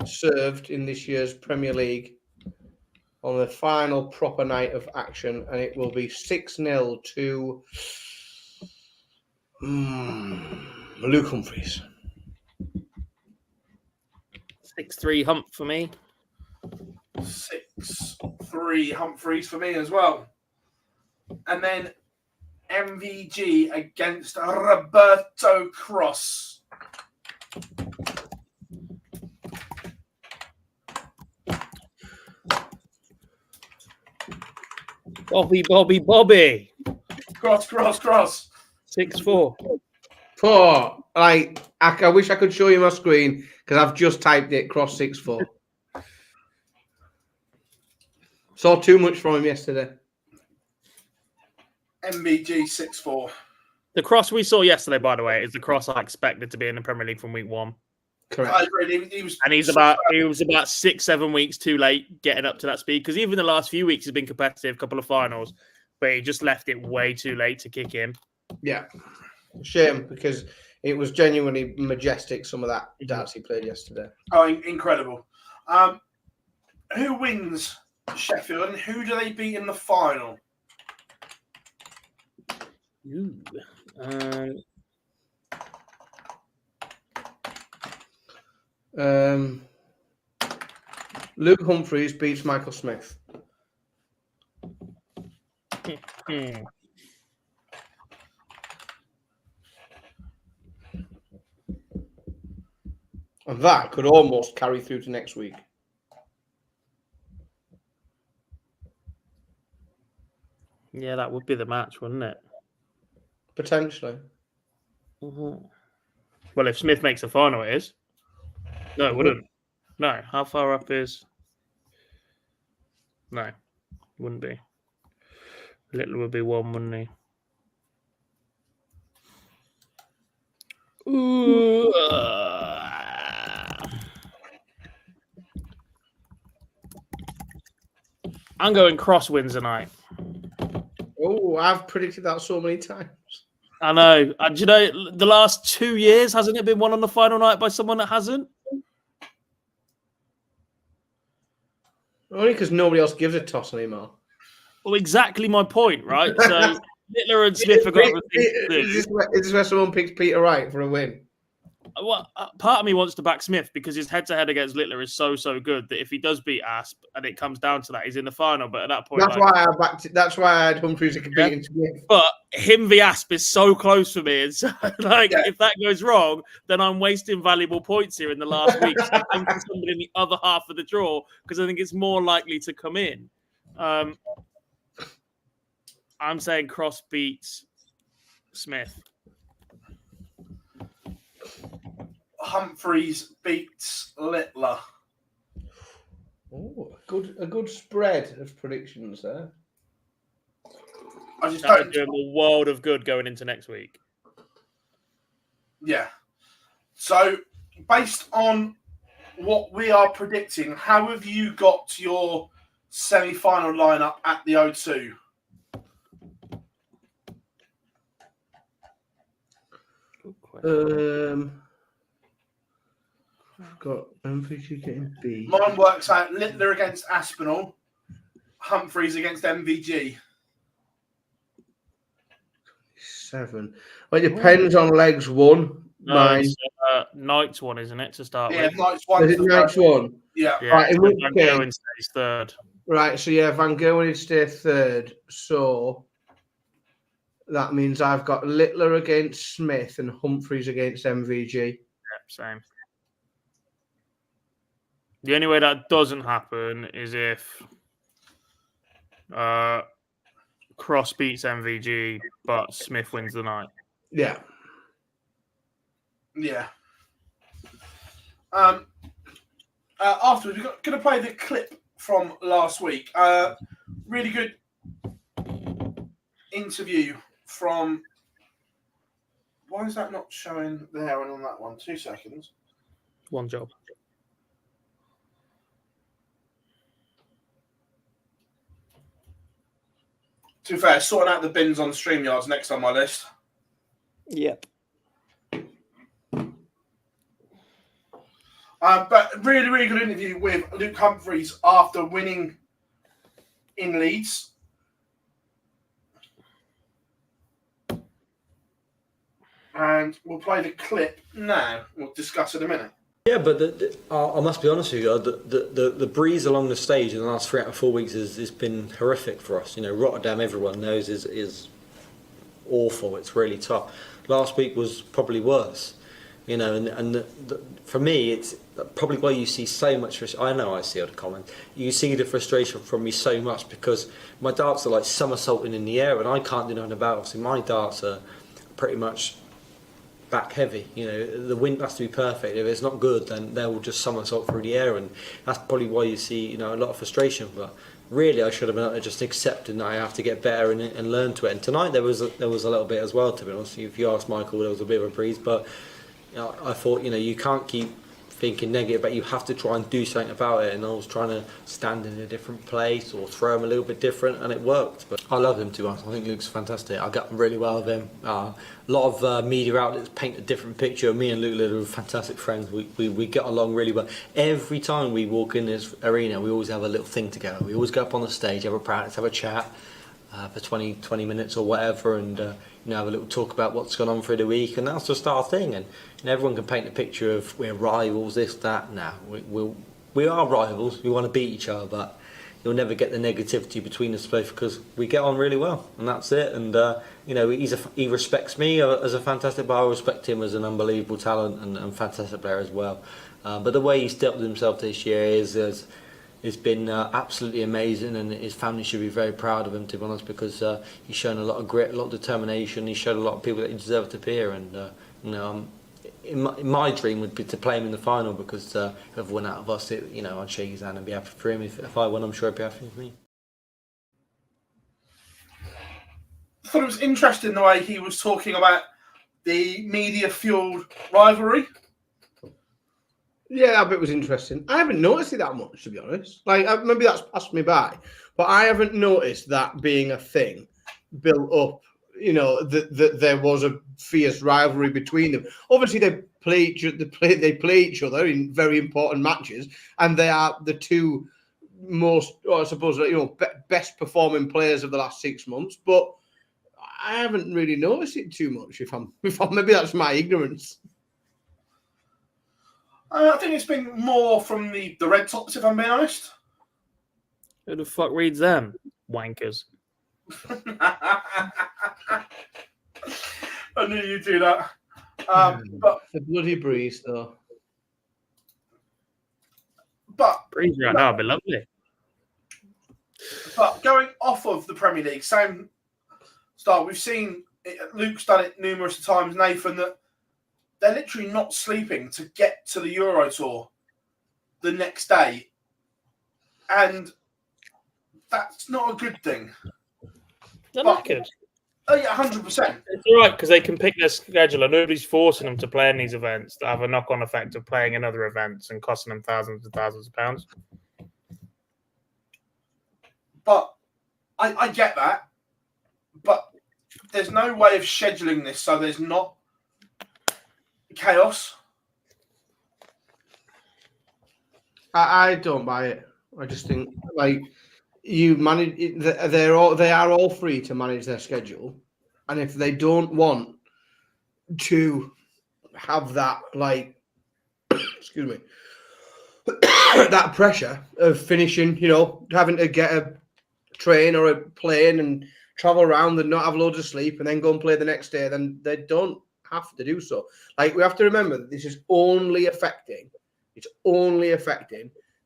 served in this year's Premier League on the final proper night of action, and it will be 6-0 to Luke Humphries. 6-3 Hump for me. 6-3 Humphries for me as well. And then MVG against Roberto Cross. Bobby. Cross. 6-4. I wish I could show you my screen because I've just typed it. Cross 6-4. Saw too much from him yesterday. MVG 6-4. The cross we saw yesterday, by the way, is the cross I expected to be in the Premier League from week 1. Correct. I agree. He was about 6-7 weeks too late getting up to that speed, because even the last few weeks has been competitive, couple of finals, but he just left it way too late to kick in. Yeah. Shame, because it was genuinely majestic, some of that darts he played yesterday. Oh, incredible. Who wins Sheffield and who do they beat in the final? Luke Humphries beats Michael Smith. And that could almost carry through to next week. Yeah, that would be the match, wouldn't it? Potentially. Mm-hmm. Well, if Smith makes the final, it is. No, it wouldn't. No. How far up is... No, wouldn't be. Littler would be one, wouldn't he? Ooh, I'm going Cross wins tonight. Oh, I've predicted that so many times. I know. And do you know, the last 2 years, hasn't it been won on the final night by someone that hasn't? Only because nobody else gives a toss anymore. Well, exactly my point, right? So Littler and Smith have got everything to do. Is this where someone picks Peter Wright for a win? Well, part of me wants to back Smith because his head-to-head against Littler is so good that if he does beat Asp and it comes down to that, he's in the final. But at that point, that's why I had Humphries competing Smith. But him v Asp is so close for me, and so if that goes wrong, then I'm wasting valuable points here in the last week. So I'm thinking somebody in the other half of the draw because I think it's more likely to come in. I'm saying Cross beats Smith. Humphries beats Littler. Oh, a good spread of predictions there. I just That don't would do him a world of good going into next week. Yeah. So, based on what we are predicting, how have you got your semi-final lineup at the O2? I've got MVG getting B. Mine works out Littler against Aspinall, Humphries against MVG. 7. Well, it depends on legs 1. No, Mine. it's Knight's one, isn't it, to start Yeah, with? Knight's one. Is it Knight's 1? Yeah. Right, in which Van case, Gerwen stays third. right, so yeah, Van Gerwen would stay 3rd. So that means I've got Littler against Smith and Humphries against MVG. Yep, same. The only way that doesn't happen is if Cross beats MVG, but Smith wins the night. Yeah. Yeah. Afterwards, we're going to play the clip from last week. Really good interview from... Why is that not showing there and on that one? 2 seconds. One job. To be fair, sorting out the bins on StreamYard's next on my list. Yep. But really good interview with Luke Humphries after winning in Leeds. And we'll play the clip now. We'll discuss in a minute. Yeah, but I must be honest with you, the breeze along the stage in the last 3 out of 4 weeks has been horrific for us. You know, Rotterdam, everyone knows, is awful. It's really tough. Last week was probably worse. You know, and for me, it's probably why you see so much. I know I see other comments. You see the frustration from me so much because my darts are like somersaulting in the air, and I can't do nothing about it. Obviously, my darts are pretty much back heavy. You know, the wind has to be perfect. If it's not good, then they'll just somersault through the air, and that's probably why you see, you know, a lot of frustration. But really, I should have been just accepting that I have to get better and learn to it. And tonight there was a little bit as well. To be honest, if you ask Michael, there was a bit of a breeze, but you know, I thought, you know, you can't keep thinking negative, but you have to try and do something about it. And I was trying to stand in a different place or throw him a little bit different, and it worked. But I love him too much. I think he looks fantastic. I got on really well with him. A lot of media outlets paint a different picture. Me and Luke Little are fantastic friends. We get along really well. Every time we walk in this arena, we always have a little thing together. We always go up on the stage, have a practice, have a chat for 20 minutes or whatever, and you know, have a little talk about what's gone on through the week, and that's just our thing. And you know, everyone can paint a picture of we're rivals, this, that. Nah, we are rivals. We want to beat each other, but you'll never get the negativity between us both because we get on really well, and that's it. And you know, he respects me as a fantastic player. I respect him as an unbelievable talent and fantastic player as well. But the way he's dealt with himself this year is been absolutely amazing, and his family should be very proud of him, to be honest, because he's shown a lot of grit, a lot of determination. He's showed a lot of people that he deserved to be here, and in my dream would be to play him in the final, because whoever won out of us, I'd shake his hand and be happy for him. If I won, I'm sure he'd be happy with me. I thought it was interesting the way he was talking about the media-fueled rivalry. Yeah, that bit was interesting. I haven't noticed it that much, to be honest. Like, maybe that's passed me by, but I haven't noticed that being a thing built up. That there was a fierce rivalry between them. Obviously, they play each other in very important matches, and they are the two most, I suppose, best performing players of the last 6 months. But I haven't really noticed it too much. If I'm maybe that's my ignorance. I think it's been more from the Red Tops, if I'm being honest. Who the fuck reads them? Wankers. I knew you'd do that. But the bloody Breeze, though. But Breeze right now would be lovely. But going off of the Premier League, same style. We've seen Luke's done it numerous times, Nathan, that they're literally not sleeping to get to the Euro Tour the next day. And that's not a good thing. They're not good. Oh, yeah, 100%. It's all right, because they can pick their schedule and nobody's forcing them to play in these events that have a knock-on effect of playing in other events and costing them thousands and thousands of pounds. But I get that. But there's no way of scheduling this so there's not chaos. I don't buy it. I just think you manage. They are all free to manage their schedule, and if they don't want to have that, excuse me, that pressure of finishing, having to get a train or a plane and travel around and not have loads of sleep and then go and play the next day, then they don't have to do so. We have to remember that this is only affecting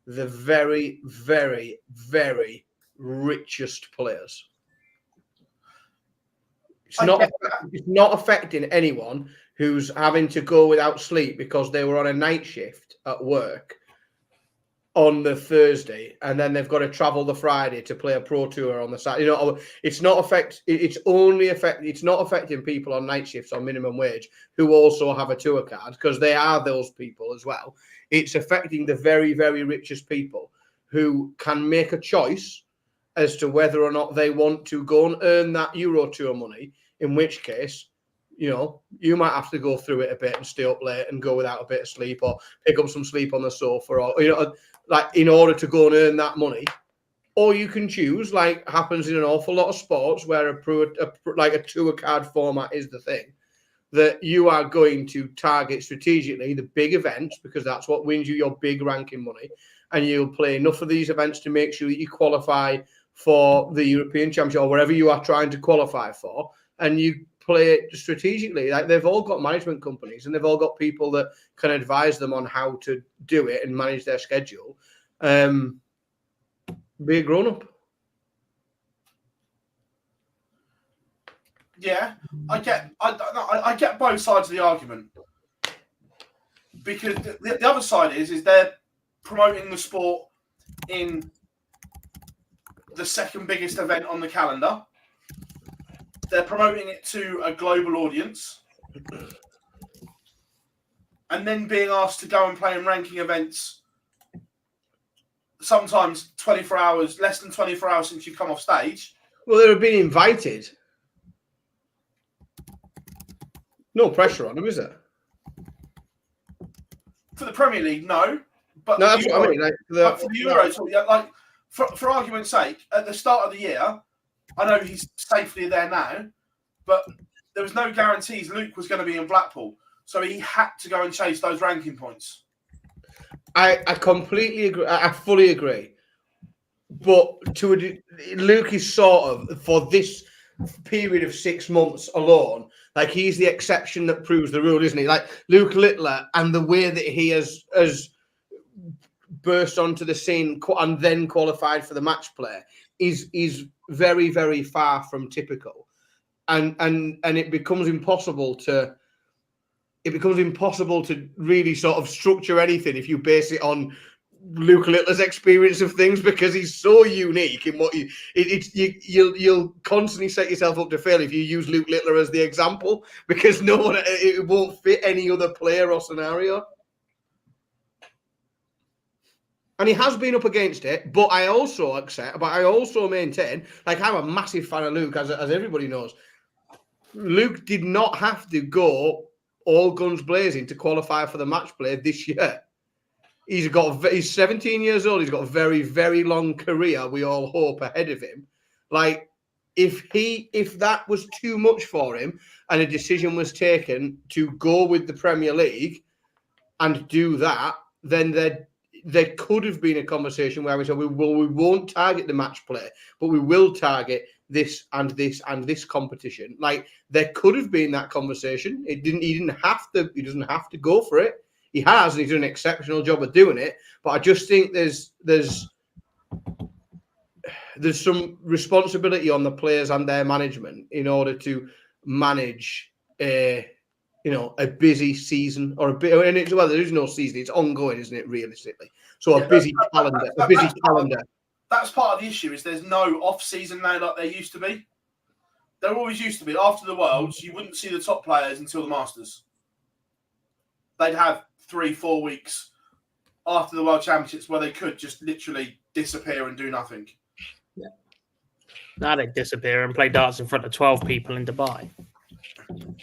the very, very, very richest players. It's not affecting anyone who's having to go without sleep because they were on a night shift at work on the Thursday and then they've got to travel the Friday to play a pro tour on the Saturday. It's not affecting people on night shifts on minimum wage who also have a tour card, because they are those people as well. It's affecting the very, very richest people who can make a choice as to whether or not they want to go and earn that Euro Tour money, in which case, you might have to go through it a bit and stay up late and go without a bit of sleep, or pick up some sleep on the sofa, or, in order to go and earn that money. Or you can choose, like happens in an awful lot of sports where a tour card format is the thing, that you are going to target strategically the big events, because that's what wins you your big ranking money. And you'll play enough of these events to make sure that you qualify for the European Championship or wherever you are trying to qualify for. And you play it strategically. They've all got management companies and they've all got people that can advise them on how to do it and manage their schedule. Be a grown-up. Yeah, I get both sides of the argument, because the other side is they're promoting the sport in the second biggest event on the calendar. They're promoting it to a global audience, and then being asked to go and play in ranking events sometimes 24 hours, less than 24 hours since you've come off stage. Well, they've been invited. No pressure on them, is there? For the Premier League, no. But no, that's what I mean. For the Euro Tour, for argument's sake, at the start of the year, I know he's safely there now, but there was no guarantees Luke was going to be in Blackpool, so he had to go and chase those ranking points. I completely agree. I fully agree. But Luke is sort of, for this period of 6 months alone, Like, he's the exception that proves the rule, isn't he? Like, Luke Littler, and the way that he has burst onto the scene and then qualified for the match play is very, very far from typical. And it becomes impossible to really sort of structure anything if you base it on Luke Littler's experience of things, because he's so unique in what you'll constantly set yourself up to fail if you use Luke Littler as the example, because it won't fit any other player or scenario. And he has been up against it, but I also maintain, like, I'm a massive fan of Luke, as everybody knows. Luke did not have to go all guns blazing to qualify for the match play this year. He's 17 years old. He's got a very, very long career, we all hope, ahead of him. Like, if that was too much for him and a decision was taken to go with the Premier League and do that, then there could have been a conversation where we said, we won't target the match play, but we will target this and this and this competition. Like, there could have been that conversation. He doesn't have to go for it. He has, and he's done an exceptional job of doing it. But I just think there's some responsibility on the players and their management in order to manage a busy season there is no season. It's ongoing, isn't it, realistically? So a busy calendar. That's part of the issue, is there's no off-season now like there used to be. There always used to be. After the Worlds, you wouldn't see the top players until the Masters. They'd have 3-4 weeks after the World Championships where they could just literally disappear and do nothing. Yeah. Now they disappear and play darts in front of 12 people in Dubai.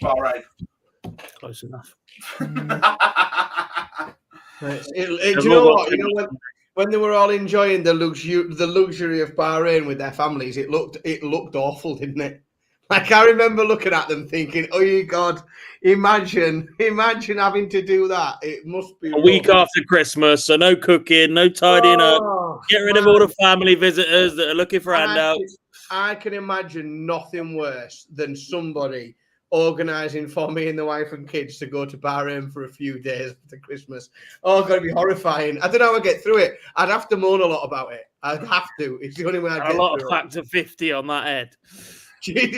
Bahrain. Close enough. Do you know what? When they were all enjoying the luxury of Bahrain with their families, it looked awful, didn't it? Like, I remember looking at them thinking, "Oh, you God, imagine having to do that. It must be a week after Christmas, so no cooking, no tidying up. Get rid of all the family visitors that are looking for handouts." I can imagine nothing worse than somebody organising for me and the wife and kids to go to Bahrain for a few days after Christmas. Oh, it's going to be horrifying. I don't know how I get through it. I'd have to moan a lot about it. I'd have to. It's the only way I'd get through it. A lot of factor 50 on that head.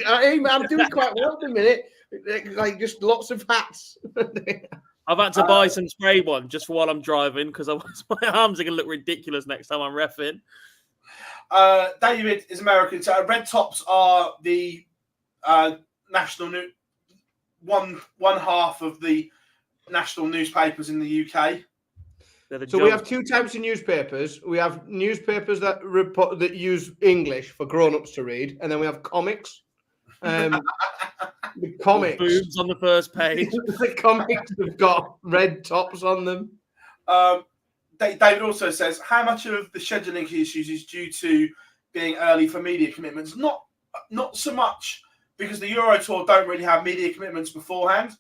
I'm doing quite well at the minute. Like, just lots of hats. I've had to buy some spray one just for while I'm driving, because my arms are going to look ridiculous next time I'm reffing. David is American. So red tops are the national one half of the national newspapers in the UK. So we have two types of newspapers. We have newspapers that use English for grown-ups to read, and then we have comics. The comics, boobs on the first page. The comics have got red tops on them. David also says, how much of the scheduling issues is due to being early for media commitments? Not so much, because the Euro Tour don't really have media commitments beforehand.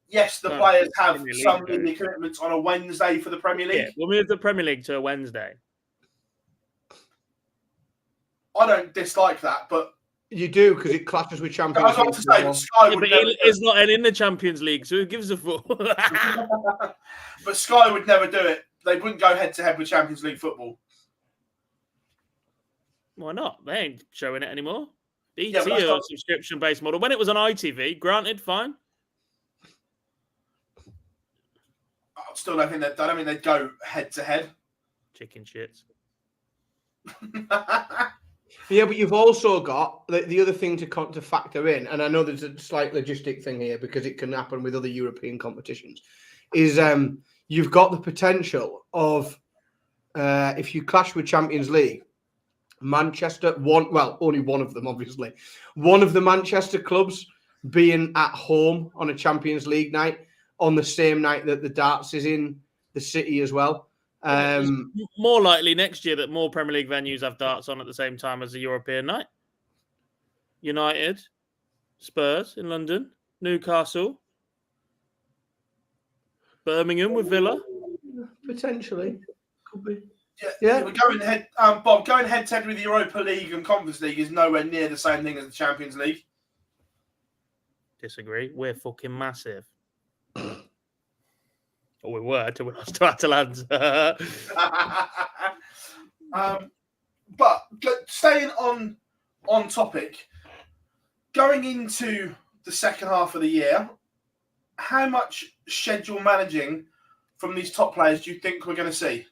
Yes, the players have some media commitments on a Wednesday for the Premier League. Yeah, we'll move the Premier League to a Wednesday. I don't dislike that, but you do, because it clashes with Champions League. I was about to say, Sky would never it's not in the Champions League, so who gives a fuck? But Sky would never do it. They wouldn't go head-to-head with Champions League football. Why not? They ain't showing it anymore. BT or a subscription-based model. When it was on ITV, granted, fine. I still don't think they'd go head-to-head. Chicken shits. Yeah, but you've also got the other thing to factor in, and I know there's a slight logistic thing here because it can happen with other European competitions, is you've got the potential of, if you clash with Champions League, Manchester, only one of them, obviously, one of the Manchester clubs being at home on a Champions League night on the same night that the darts is in the city as well. More likely next year that more Premier League venues have darts on at the same time as the European night. United, Spurs in London, Newcastle, Birmingham with Villa. Potentially. Could be. Yeah. We're going head, Bob, going head-to-head with the Europa League and Conference League is nowhere near the same thing as the Champions League. Disagree. We're fucking massive. Or we were till we lost to Atalanta. But staying on topic, going into the second half of the year, how much schedule managing from these top players do you think we're going to see?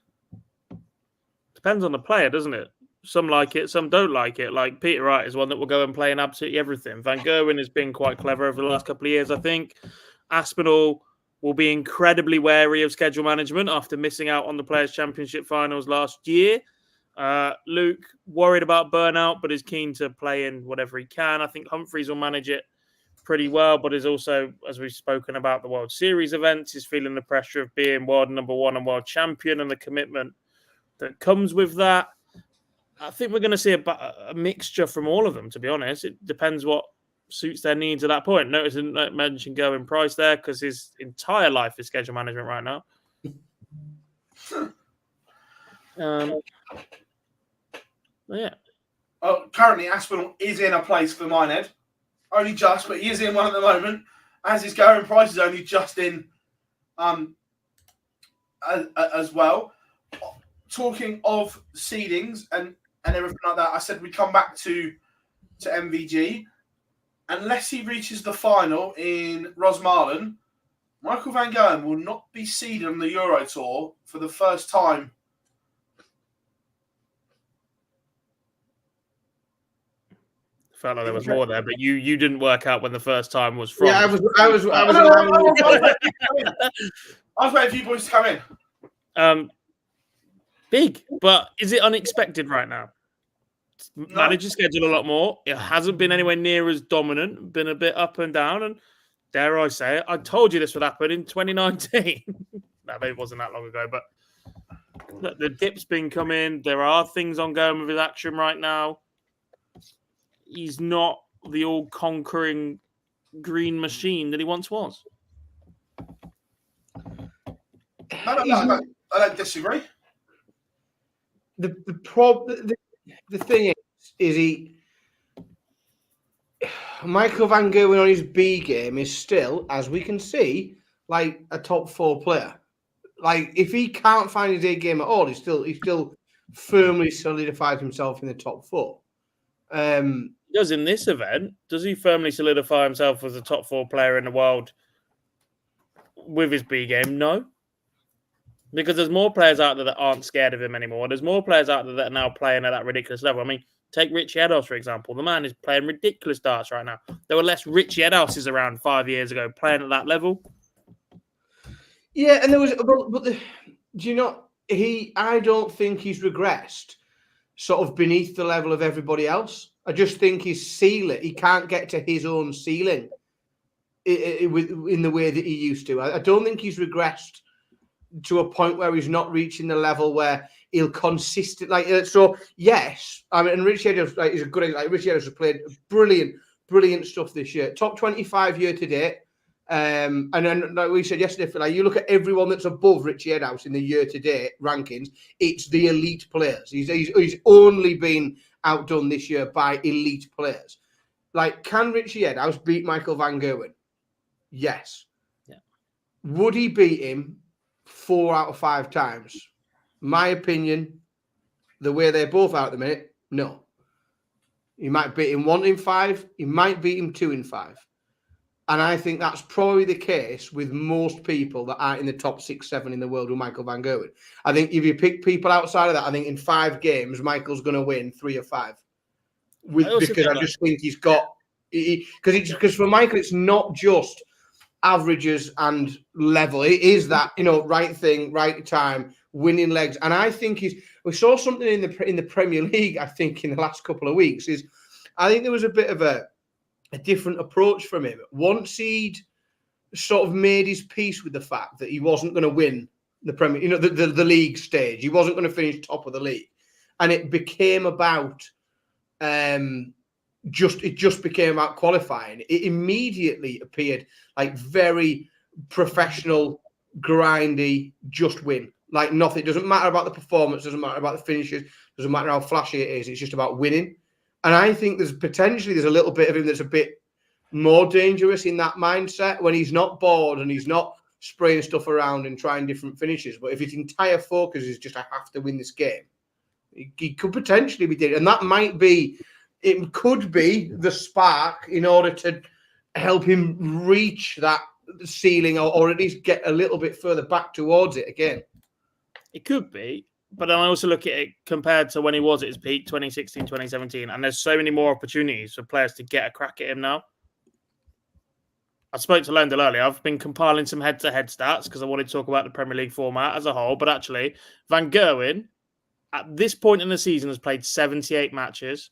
Depends on the player, doesn't it? Some like it, some don't like it. Like Peter Wright is one that will go and play in absolutely everything. Van Gerwen has been quite clever over the last couple of years, I think. Aspinall will be incredibly wary of schedule management after missing out on the Players' Championship finals last year. Luke, worried about burnout, but is keen to play in whatever he can. I think Humphries will manage it pretty well, but is also, as we've spoken about the World Series events, is feeling the pressure of being world number one and world champion and the commitment that comes with that. I think we're going to see a mixture from all of them, to be honest. It depends what suits their needs at that point. Notice I didn't mention Gerwen Price there because his entire life is schedule management right now. Yeah. Currently, Aspinall is in a place for Minehead. Only just, but he is in one at the moment. As is Gerwen Price is only just in as well. Talking of seedings and everything like that, I said we'd come back to MVG. Unless he reaches the final in Rosmalen, Michael van Gerwen will not be seeded on the Euro Tour for the first time. Felt like there was more there, but you didn't work out when the first time was from. Yeah, I was. I was waiting for you boys to come in. Big, but is it unexpected right now? Manager schedule a lot more. It hasn't been anywhere near as dominant. Been a bit up and down, and dare I say it, I told you this would happen in 2019. No, maybe it wasn't that long ago, but look, the dip's been coming. There are things ongoing with his action right now. He's not the all-conquering green machine that he once was. No, I don't disagree. The thing is Michael van Gerwen on his B game is still, as we can see, like a top 4 player. Like if he can't find his A game at all, he's still firmly solidified himself in the top 4. He does in this event. Does he firmly solidify himself as a top 4 player in the world with his B game? No. Because there's more players out there that aren't scared of him anymore. There's more players out there that are now playing at that ridiculous level. I mean, take Richie Edos, for example. The man is playing ridiculous darts right now. There were less Richie Edoses around 5 years ago playing at that level. Yeah, and there was, but do you know, I don't think he's regressed sort of beneath the level of everybody else. I just think his ceiling, he can't get to his own ceiling in the way that he used to. I don't think he's regressed to a point where he's not reaching the level where he'll consistently. So yes, I mean, and Richie Edos is a good. Like Richie Edos has played brilliant stuff this year. Top 25 year to date. And then, like we said yesterday, like you look at everyone that's above Richie Edos in the year to date rankings, it's the elite players. He's only been outdone this year by elite players. Like, can Richie Edos beat Michael van Gerwen? Yes. Yeah. Would he beat him 4 out of 5 times? My opinion, the way they're both out at the minute, no. He might beat him 1 in 5. He might beat him 2 in 5. And I think that's probably the case with most people that aren't in the top 6, 7 in the world with Michael van Gerwen. I think if you pick people outside of that, I think in 5 games, Michael's going to win 3 or 5. Because I just think he's got... Because for Michael, it's not just averages and level. It is that, right thing, right time, winning legs. And I think we saw something in the Premier League, I think, in the last couple of weeks, I think there was a bit of a different approach from him. Once he'd sort of made his peace with the fact that he wasn't going to win the Premier, the league stage, he wasn't going to finish top of the league, and it became about it just became about qualifying. It immediately appeared like very professional, grindy, just win. Like nothing. It doesn't matter about the performance, doesn't matter about the finishes, doesn't matter how flashy it is. It's just about winning. And I think there's a little bit of him that's a bit more dangerous in that mindset when he's not bored and he's not spraying stuff around and trying different finishes. But if his entire focus is just, I have to win this game, he could potentially be dead. And that it could be the spark in order to help him reach that ceiling or at least get a little bit further back towards it again. It could be. But then I also look at it compared to when he was at his peak, 2016, 2017, and there's so many more opportunities for players to get a crack at him now. I spoke to Lendl earlier. I've been compiling some head-to-head stats because I wanted to talk about the Premier League format as a whole. But actually, Van Gerwen, at this point in the season, has played 78 matches.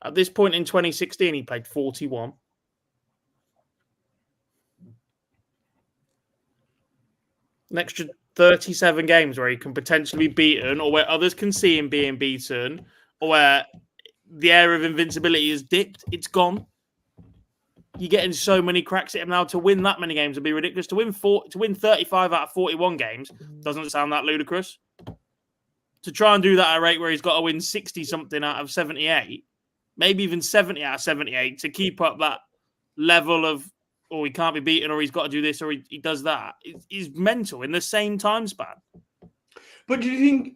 At this point in 2016, he played 41. An extra 37 games where he can potentially be beaten, or where others can see him being beaten, or where the air of invincibility is dipped. It's gone. You're getting so many cracks at him now. To win that many games would be ridiculous. To win 35 out of 41 games doesn't sound that ludicrous. To try and do that at a rate where he's got to win 60-something out of 78, maybe even 70 out of 78, to keep up that level of, or he can't be beaten, or he's got to do this, or he does that, is mental in the same time span. But do you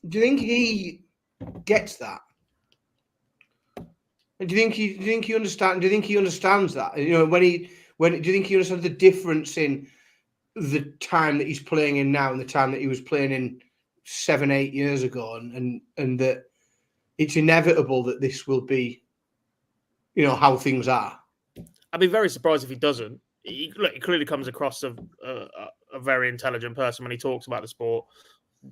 think he gets that? Do you think he understands? Do you think he understands that? You know, do you think he understands the difference in the time that he's playing in now and the time that he was playing in 7-8 years ago, and that it's inevitable that this will be, you know, how things are? I'd be very surprised if he doesn't. He clearly comes across a very intelligent person when he talks about the sport,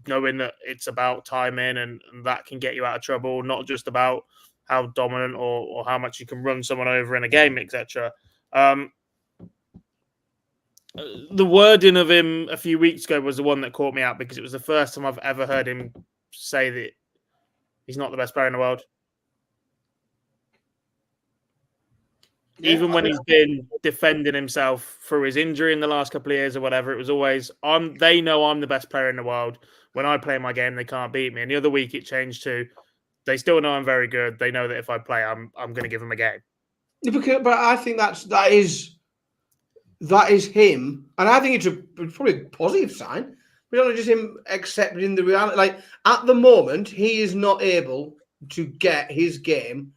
knowing that it's about timing and that can get you out of trouble, not just about how dominant or how much you can run someone over in a game, etc. The wording of him a few weeks ago was the one that caught me out, because it was the first time I've ever heard him say that he's not the best player in the world. Yeah, even when he's been defending himself through his injury in the last couple of years or whatever, it was always, they know I'm the best player in the world. When I play my game, they can't beat me. And the other week it changed to, they still know I'm very good. They know that if I play, I'm going to give them a game. But I think that is him, and I think it's probably a positive sign. But not just him accepting the reality. Like, at the moment, he is not able to get his game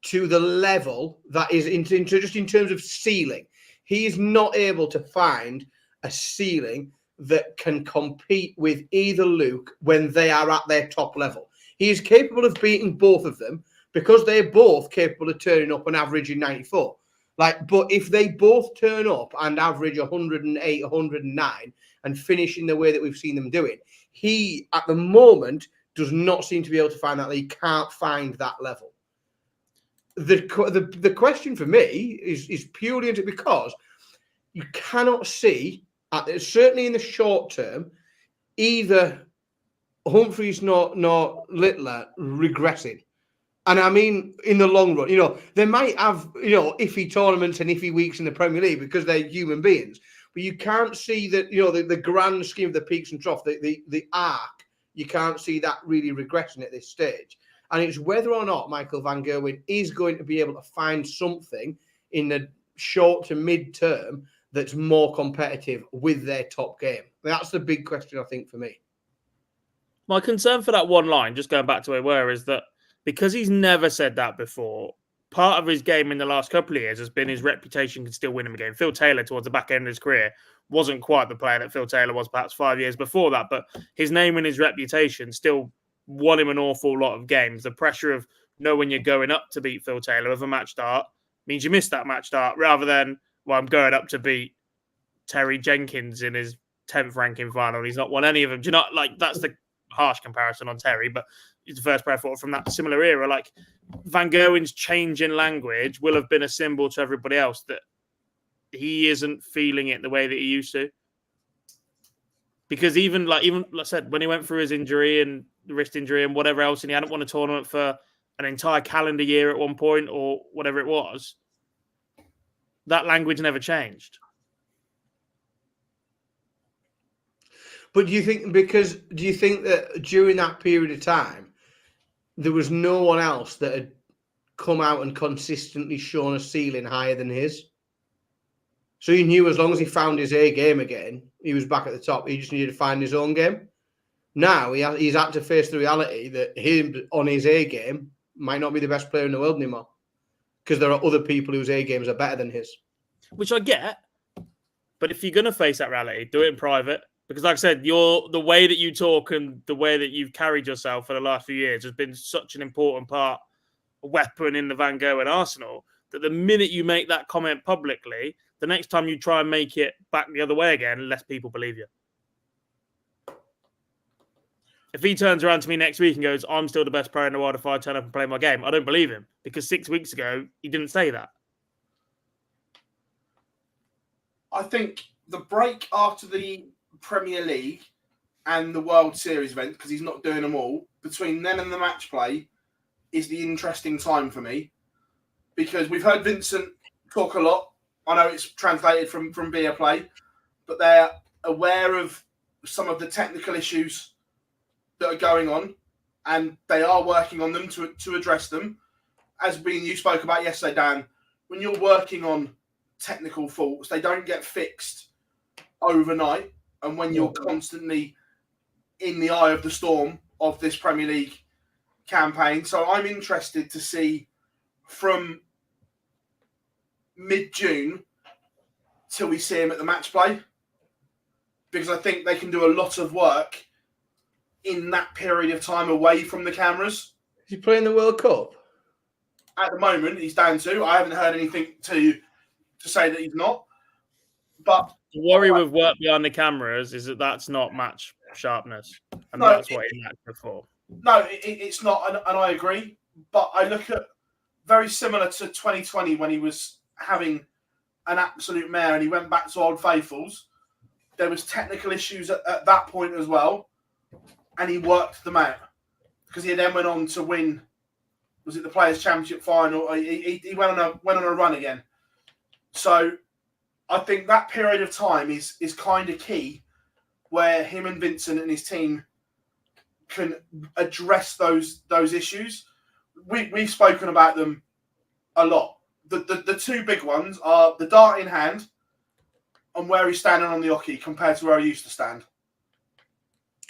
to the level that is just in terms of ceiling. He is not able to find a ceiling that can compete with either Luke when they are at their top level. He is capable of beating both of them because they're both capable of turning up and averaging 94. But if they both turn up and average 108, 109 and finish in the way that we've seen them do it, he, at the moment, does not seem to be able to find that. He can't find that level. The question for me is purely because you cannot see, certainly in the short term, either Humphries nor Littler regressing. And I mean, in the long run, you know, they might have, you know, iffy tournaments and iffy weeks in the Premier League because they're human beings. But you can't see that, you know, the grand scheme of the peaks and troughs, the arc, you can't see that really regressing at this stage. And it's whether or not Michael Van Gerwen is going to be able to find something in the short to mid-term that's more competitive with their top game. That's the big question, I think, for me. My concern for that one line, just going back to where we were, is that because he's never said that before, part of his game in the last couple of years has been his reputation can still win him a game. Phil Taylor, towards the back end of his career, wasn't quite the player that Phil Taylor was perhaps 5 years before that, but his name and his reputation still won him an awful lot of games. The pressure of knowing you're going up to beat Phil Taylor with a match start means you missed that match start, rather than, well, I'm going up to beat Terry Jenkins in his 10th ranking final. He's not won any of them. Do you not, like, that's the harsh comparison on Terry, but he's the first player from that similar era. Like, Van Gerwen's change in language will have been a symbol to everybody else that he isn't feeling it the way that he used to. Because even like I said, when he went through his injury and the wrist injury and whatever else, and he hadn't won a tournament for an entire calendar year at one point or whatever it was, that language never changed. But do you think that during that period of time, there was no one else that had come out and consistently shown a ceiling higher than his. So he knew as long as he found his A game again, he was back at the top. He just needed to find his own game. Now he's had to face the reality that him on his A game might not be the best player in the world anymore, because there are other people whose A games are better than his. Which I get, but if you're going to face that reality, do it in private. Because like I said, the way that you talk and the way that you've carried yourself for the last few years has been such an important part, a weapon in the Van Gogh and Arsenal, that the minute you make that comment publicly, the next time you try and make it back the other way again, less people believe you. If he turns around to me next week and goes, I'm still the best player in the world if I turn up and play my game, I don't believe him, because 6 weeks ago, he didn't say that. I think the break after the Premier League and the World Series event, because he's not doing them all, between then and the match play is the interesting time for me, because we've heard Vincent talk a lot. I know it's translated from Beer Play, but they're aware of some of the technical issues that are going on, and they are working on them to address them. As you spoke about yesterday, Dan, when you're working on technical faults, they don't get fixed overnight. And when you're constantly in the eye of the storm of this Premier League campaign. So I'm interested to see from mid-June till we see him at the match play, because I think they can do a lot of work in that period of time away from the cameras. Is he playing the World Cup? At the moment, he's down to. I haven't heard anything to say that he's not. But the worry with work behind the cameras is that that's not match sharpness, and that's what he lacked before. No, it's not, and I agree. But I look at very similar to 2020 when he was having an absolute mare and he went back to Old Faithfuls. There was technical issues at that point as well, and he worked them out, because he then went on to win. Was it the Players' Championship final? He went on a run again. So I think that period of time is kind of key, where him and Vincent and his team can address those issues. We've spoken about them a lot. The two big ones are the dart in hand and where he's standing on the hockey compared to where he used to stand.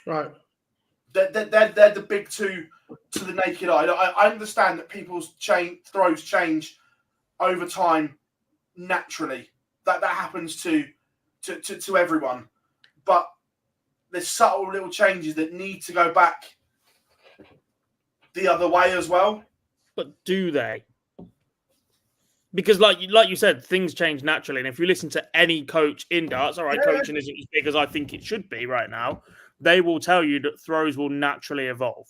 Right. They're the big two to the naked eye. I understand that people's throws change over time naturally. That happens to everyone. But there's subtle little changes that need to go back the other way as well. But do they? Because like you said, things change naturally. And if you listen to any coach in darts, all right, coaching isn't as big as I think it should be right now, they will tell you that throws will naturally evolve.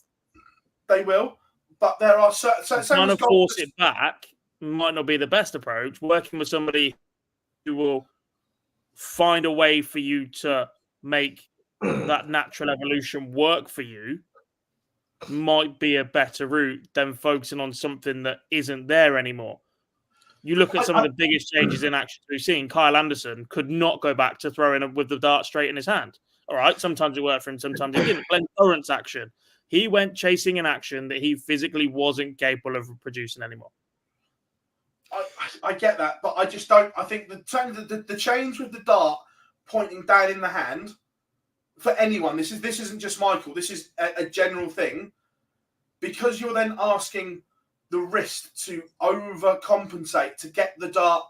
They will. But there are certain... Trying to force it back might not be the best approach. Working with somebody who will find a way for you to make that natural evolution work for you might be a better route than focusing on something that isn't there anymore. You look at some of the biggest changes in action we've seen. Kyle Anderson could not go back to throwing with the dart straight in his hand. All right, sometimes it worked for him, sometimes it didn't. Glenn Torrance action. He went chasing an action that he physically wasn't capable of producing anymore. I get that, but I just don't. I think the change with the dart pointing down in the hand for anyone. This isn't just Michael. This is a general thing, because you're then asking the wrist to overcompensate to get the dart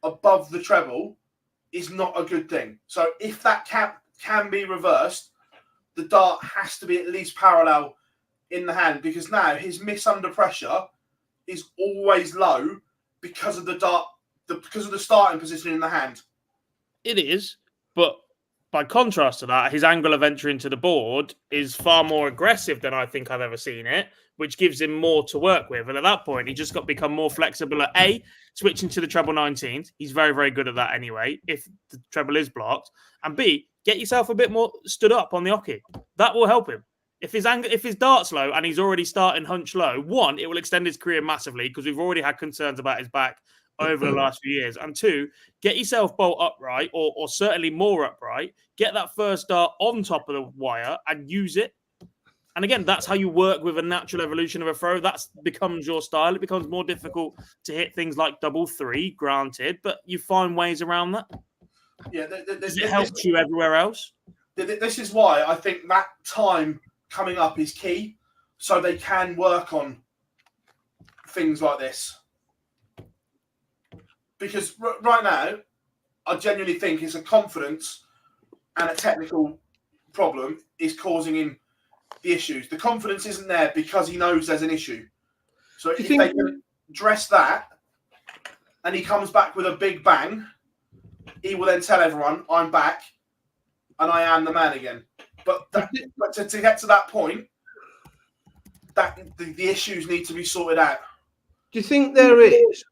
above the treble is not a good thing. So if that can be reversed, the dart has to be at least parallel in the hand, because now his miss under pressure is always low because of the dart, because of the starting position in the hand. It is, but by contrast to that, his angle of entry into the board is far more aggressive than I think I've ever seen it, which gives him more to work with. And at that point, he just got to become more flexible at A, switching to the treble 19s. He's very, very good at that anyway, if the treble is blocked. And B, get yourself a bit more stood up on the hockey. That will help him. If his dart's low and he's already starting hunch low, one, it will extend his career massively, because we've already had concerns about his back over the last few years. And two, get yourself bolt upright, or certainly more upright. Get that first dart on top of the wire and use it. And again, that's how you work with a natural evolution of a throw. That becomes your style. It becomes more difficult to hit things like double three, granted, but you find ways around that. Yeah, it helps you everywhere else. This is why I think that time coming up is key, so they can work on things like this. Because right now, I genuinely think it's a confidence and a technical problem is causing him the issues. The confidence isn't there because he knows there's an issue. So if they can address that and he comes back with a big bang, he will then tell everyone, I'm back and I am the man again. But to get to that point, that the issues need to be sorted out. Do you think there is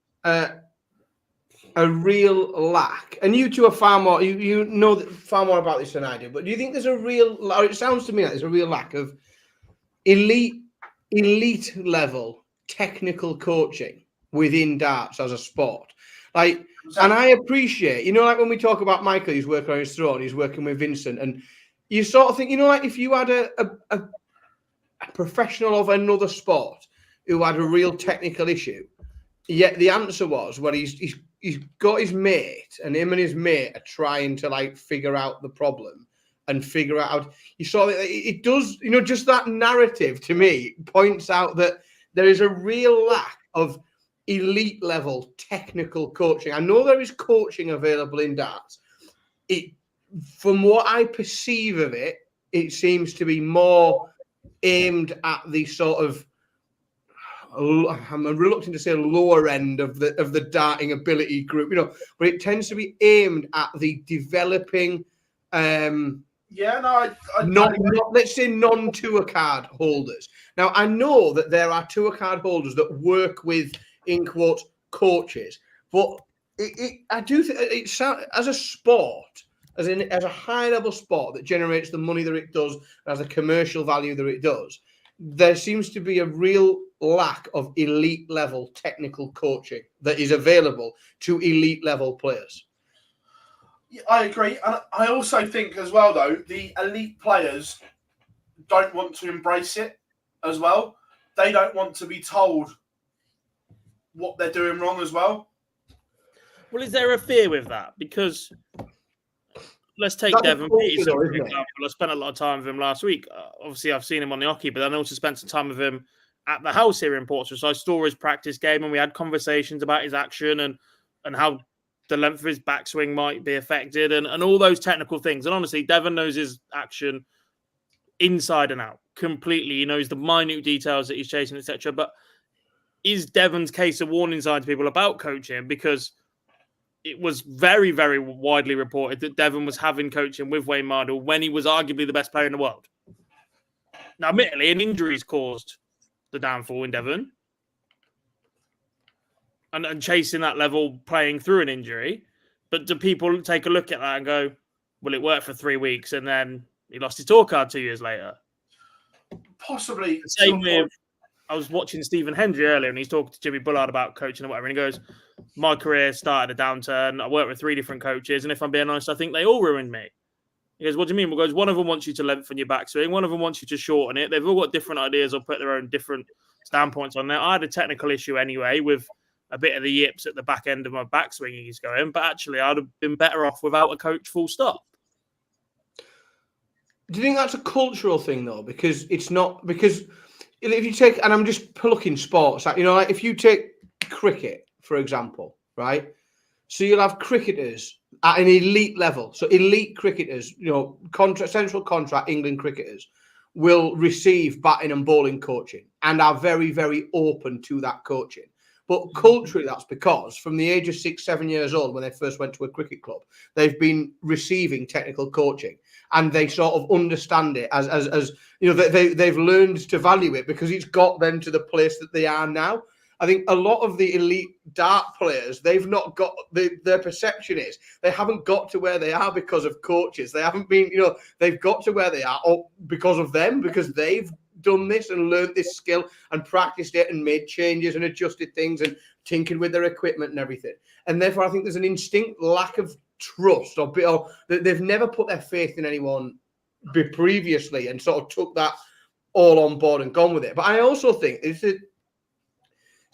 a real lack? And you two are far more, you know far more about this than I do, but do you think there's a real, or it sounds to me like there's a real lack of elite level technical coaching within darts as a sport? Like, and I appreciate, you know, like when we talk about Michael, he's working on his throne, he's working with Vincent, and you sort of think, you know, like if you had a professional of another sport who had a real technical issue, yet the answer was, well, he's got his mate, and him and his mate are trying to like figure out the problem and figure out. You saw that it does, you know, just that narrative to me points out that there is a real lack of elite level technical coaching. I know there is coaching available in darts. From what I perceive of it, it seems to be more aimed at the sort of, I'm reluctant to say lower end of the darting ability group, you know, but it tends to be aimed at the developing, let's say non-tour card holders. Now, I know that there are tour card holders that work with, in quotes, coaches, but I do think it's as a sport, as a high level sport that generates the money that it does, as a commercial value that it does, there seems to be a real lack of elite level technical coaching that is available to elite level players. Yeah, I agree. And I also think as well, though, the elite players don't want to embrace it as well. They don't want to be told what they're doing wrong as well. Well, is there a fear with that? Because let's take Devon Peterson, for example. I spent a lot of time with him last week. Obviously, I've seen him on the hockey, but I also spent some time with him at the house here in Portsmouth. So I saw his practice game and we had conversations about his action and how the length of his backswing might be affected and all those technical things. And honestly, Devon knows his action inside and out completely. He knows the minute details that he's chasing, etc. But is Devon's case a warning sign to people about coaching? Because it was very, very widely reported that Devon was having coaching with Wayne Mardle when he was arguably the best player in the world. Now, admittedly, an injury's caused the downfall in Devon. And chasing that level, playing through an injury. But do people take a look at that and go, well, it worked for 3 weeks and then he lost his tour card 2 years later? Possibly. Same with, I was watching Stephen Hendry earlier and he's talking to Jimmy Bullard about coaching and whatever. And he goes, my career started a downturn. I worked with 3 different coaches. And if I'm being honest, I think they all ruined me. He goes, what do you mean? Well, goes, one of them wants you to lengthen your backswing. One of them wants you to shorten it. They've all got different ideas or put their own different standpoints on there. I had a technical issue anyway with a bit of the yips at the back end of my backswing he's going, but actually I'd have been better off without a coach, full stop. Do you think that's a cultural thing though? Because it's not, because if you take, and I'm just plucking sports, you know, like if you take cricket, for example, right? So you'll have cricketers at an elite level. So elite cricketers, you know, central contract England cricketers will receive batting and bowling coaching and are very, very open to that coaching. But culturally, that's because from the age of 6, 7 years old, when they first went to a cricket club, they've been receiving technical coaching, and they sort of understand it as you know, they've learned to value it because it's got them to the place that they are now. I think a lot of the elite dart players, they've not got their perception is they haven't got to where they are because of coaches. They haven't been, you know, they've got to where they are because of them, because they've done this and learned this skill and practiced it and made changes and adjusted things and tinkered with their equipment and everything. And therefore, I think there's an instinct lack of trust or they've never put their faith in anyone previously and sort of took that all on board and gone with it. But I also think it's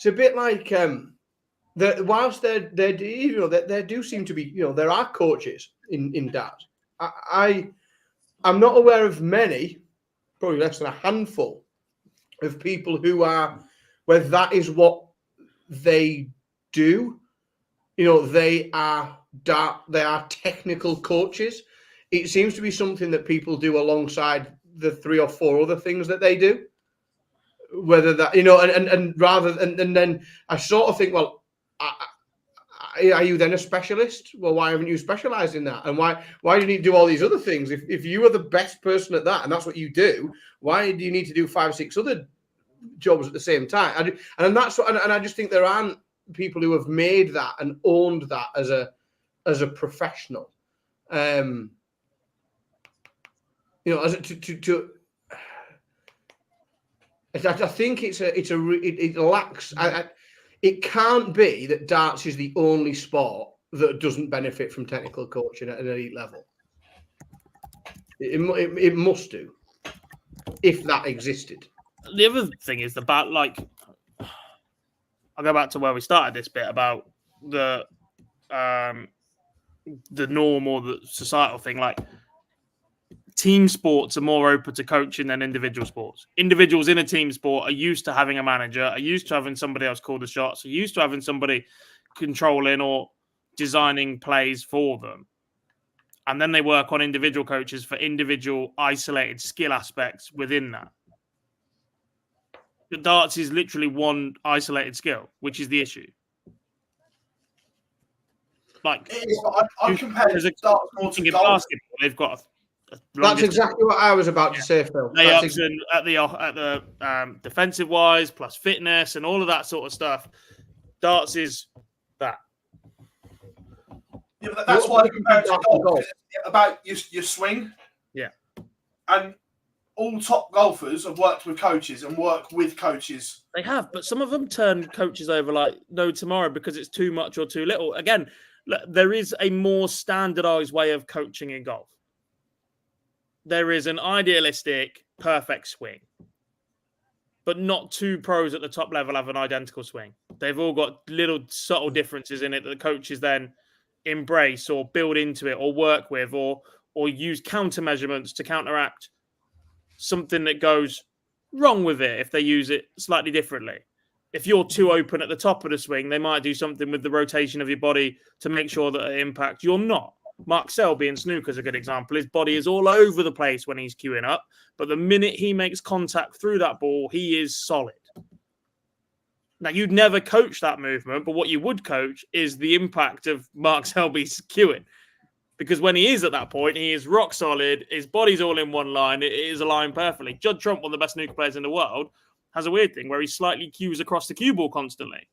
a bit like that. Whilst they do seem to be, there are coaches in darts. I'm not aware of many, probably less than a handful of people who are where that is what they do. They are technical coaches. It seems to be something that people do alongside the 3 or 4 other things that they do. Whether that, and then I sort of think, well, are you then a specialist? Well, why haven't you specialized in that? And why do you need to do all these other things? If you are the best person at that and that's what you do, why do you need to do 5 or 6 other jobs at the same time? And I just think there aren't people who have made that and owned that as a professional. I think it lacks. It can't be that darts is the only sport that doesn't benefit from technical coaching at an elite level. It must do, if that existed. The other thing is about, like, I'll go back to where we started this bit about the norm or the societal thing. Like, team sports are more open to coaching than individual sports. Individuals in a team sport are used to having a manager, are used to having somebody else call the shots, are used to having somebody controlling or designing plays for them. And then they work on individual coaches for individual isolated skill aspects within that. The darts is literally one isolated skill, which is the issue. Like, I compare darts more to golf. Basketball, they've got that's exactly what I was about to say, Phil. Layups and at the defensive wise, plus fitness and all of that sort of stuff. Darts is that. Yeah, but that's why I compare it to golf. It's about your swing. Yeah. And all top golfers have worked with coaches and work with coaches. They have, but some of them turn coaches over like no tomorrow because it's too much or too little. Again, there is a more standardized way of coaching in golf. There is an idealistic, perfect swing, but not 2 pros at the top level have an identical swing. They've all got little subtle differences in it that the coaches then embrace or build into it or work with or use counter measurements to counteract something that goes wrong with it if they use it slightly differently. If you're too open at the top of the swing, they might do something with the rotation of your body to make sure that it impacts. You're not. Mark Selby in snooker is a good example. His body is all over the place when he's queuing up, but the minute he makes contact through that ball, he is solid. Now, you'd never coach that movement, but what you would coach is the impact of Mark Selby's queuing. Because when he is at that point, he is rock solid. His body's all in one line. It is aligned perfectly. Judd Trump, one of the best snooker players in the world, has a weird thing where he slightly cues across the cue ball constantly.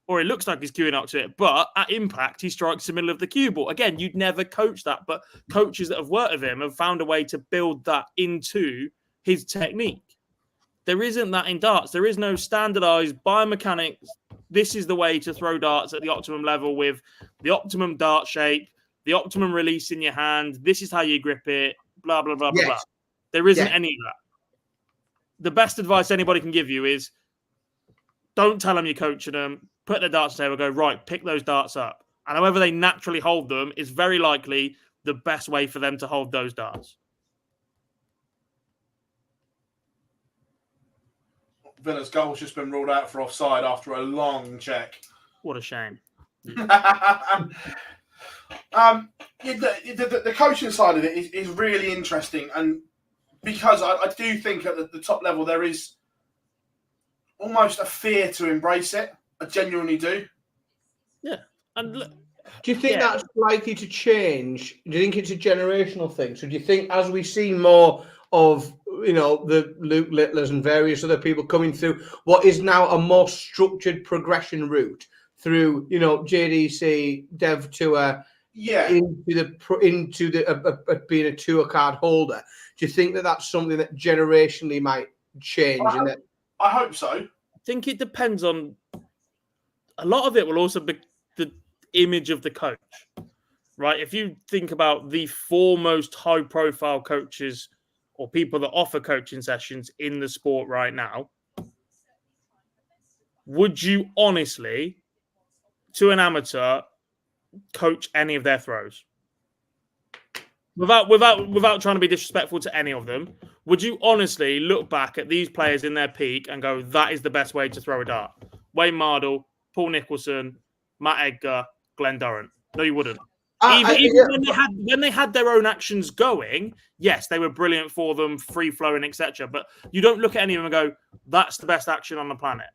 Or it looks like he's queuing up to it, but at impact, he strikes the middle of the cue ball. Again, you'd never coach that, but coaches that have worked with him have found a way to build that into his technique. There isn't that in darts. There is no standardized biomechanics. This is the way to throw darts at the optimum level with the optimum dart shape, the optimum release in your hand. This is how you grip it, blah, blah, blah, blah, blah. There isn't any of that. The best advice anybody can give you is don't tell them you're coaching them. Put their darts table, go, right, pick those darts up. And however they naturally hold them is very likely the best way for them to hold those darts. Villa's goal's just been ruled out for offside after a long check. What a shame. The coaching side of it is really interesting. And because I do think at the top level there is almost a fear to embrace it. I genuinely do. Yeah. And look, do you think that's likely to change? Do you think it's a generational thing? So do you think as we see more of, the Luke Littlers and various other people coming through what is now a more structured progression route through, JDC, Dev Tour, into the being a tour card holder? Do you think that that's something that generationally might change? I hope so. I think it depends on. A lot of it will also be the image of the coach, right? If you think about the foremost high-profile coaches or people that offer coaching sessions in the sport right now, would you honestly, to an amateur, coach any of their throws? Without trying to be disrespectful to any of them, would you honestly look back at these players in their peak and go, that is the best way to throw a dart? Wayne Mardle, Paul Nicholson, Matt Edgar, Glenn Durrant. No, you wouldn't. When they had their own actions going, yes, they were brilliant for them, free flowing, etc. But you don't look at any of them and go, that's the best action on the planet.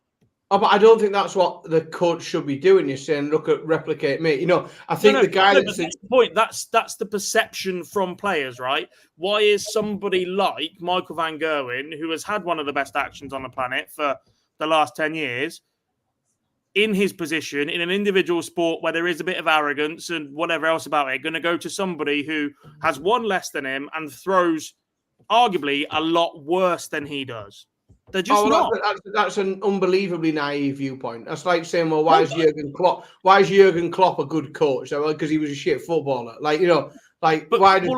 Oh, but I don't think that's what the coach should be doing. You're saying, look at replicate me. You know, I think the guy that's the point. That's the perception from players, right? Why is somebody like Michael van Gerwen, who has had one of the best actions on the planet for the last 10 years, in his position in an individual sport where there is a bit of arrogance and whatever else about it, going to go to somebody who has one less than him and throws arguably a lot worse than he does? They're just not. That's an unbelievably naive viewpoint. That's like saying, well, why is Jurgen Klopp a good coach? Well, because he was a shit footballer. Like, you know, like, but why did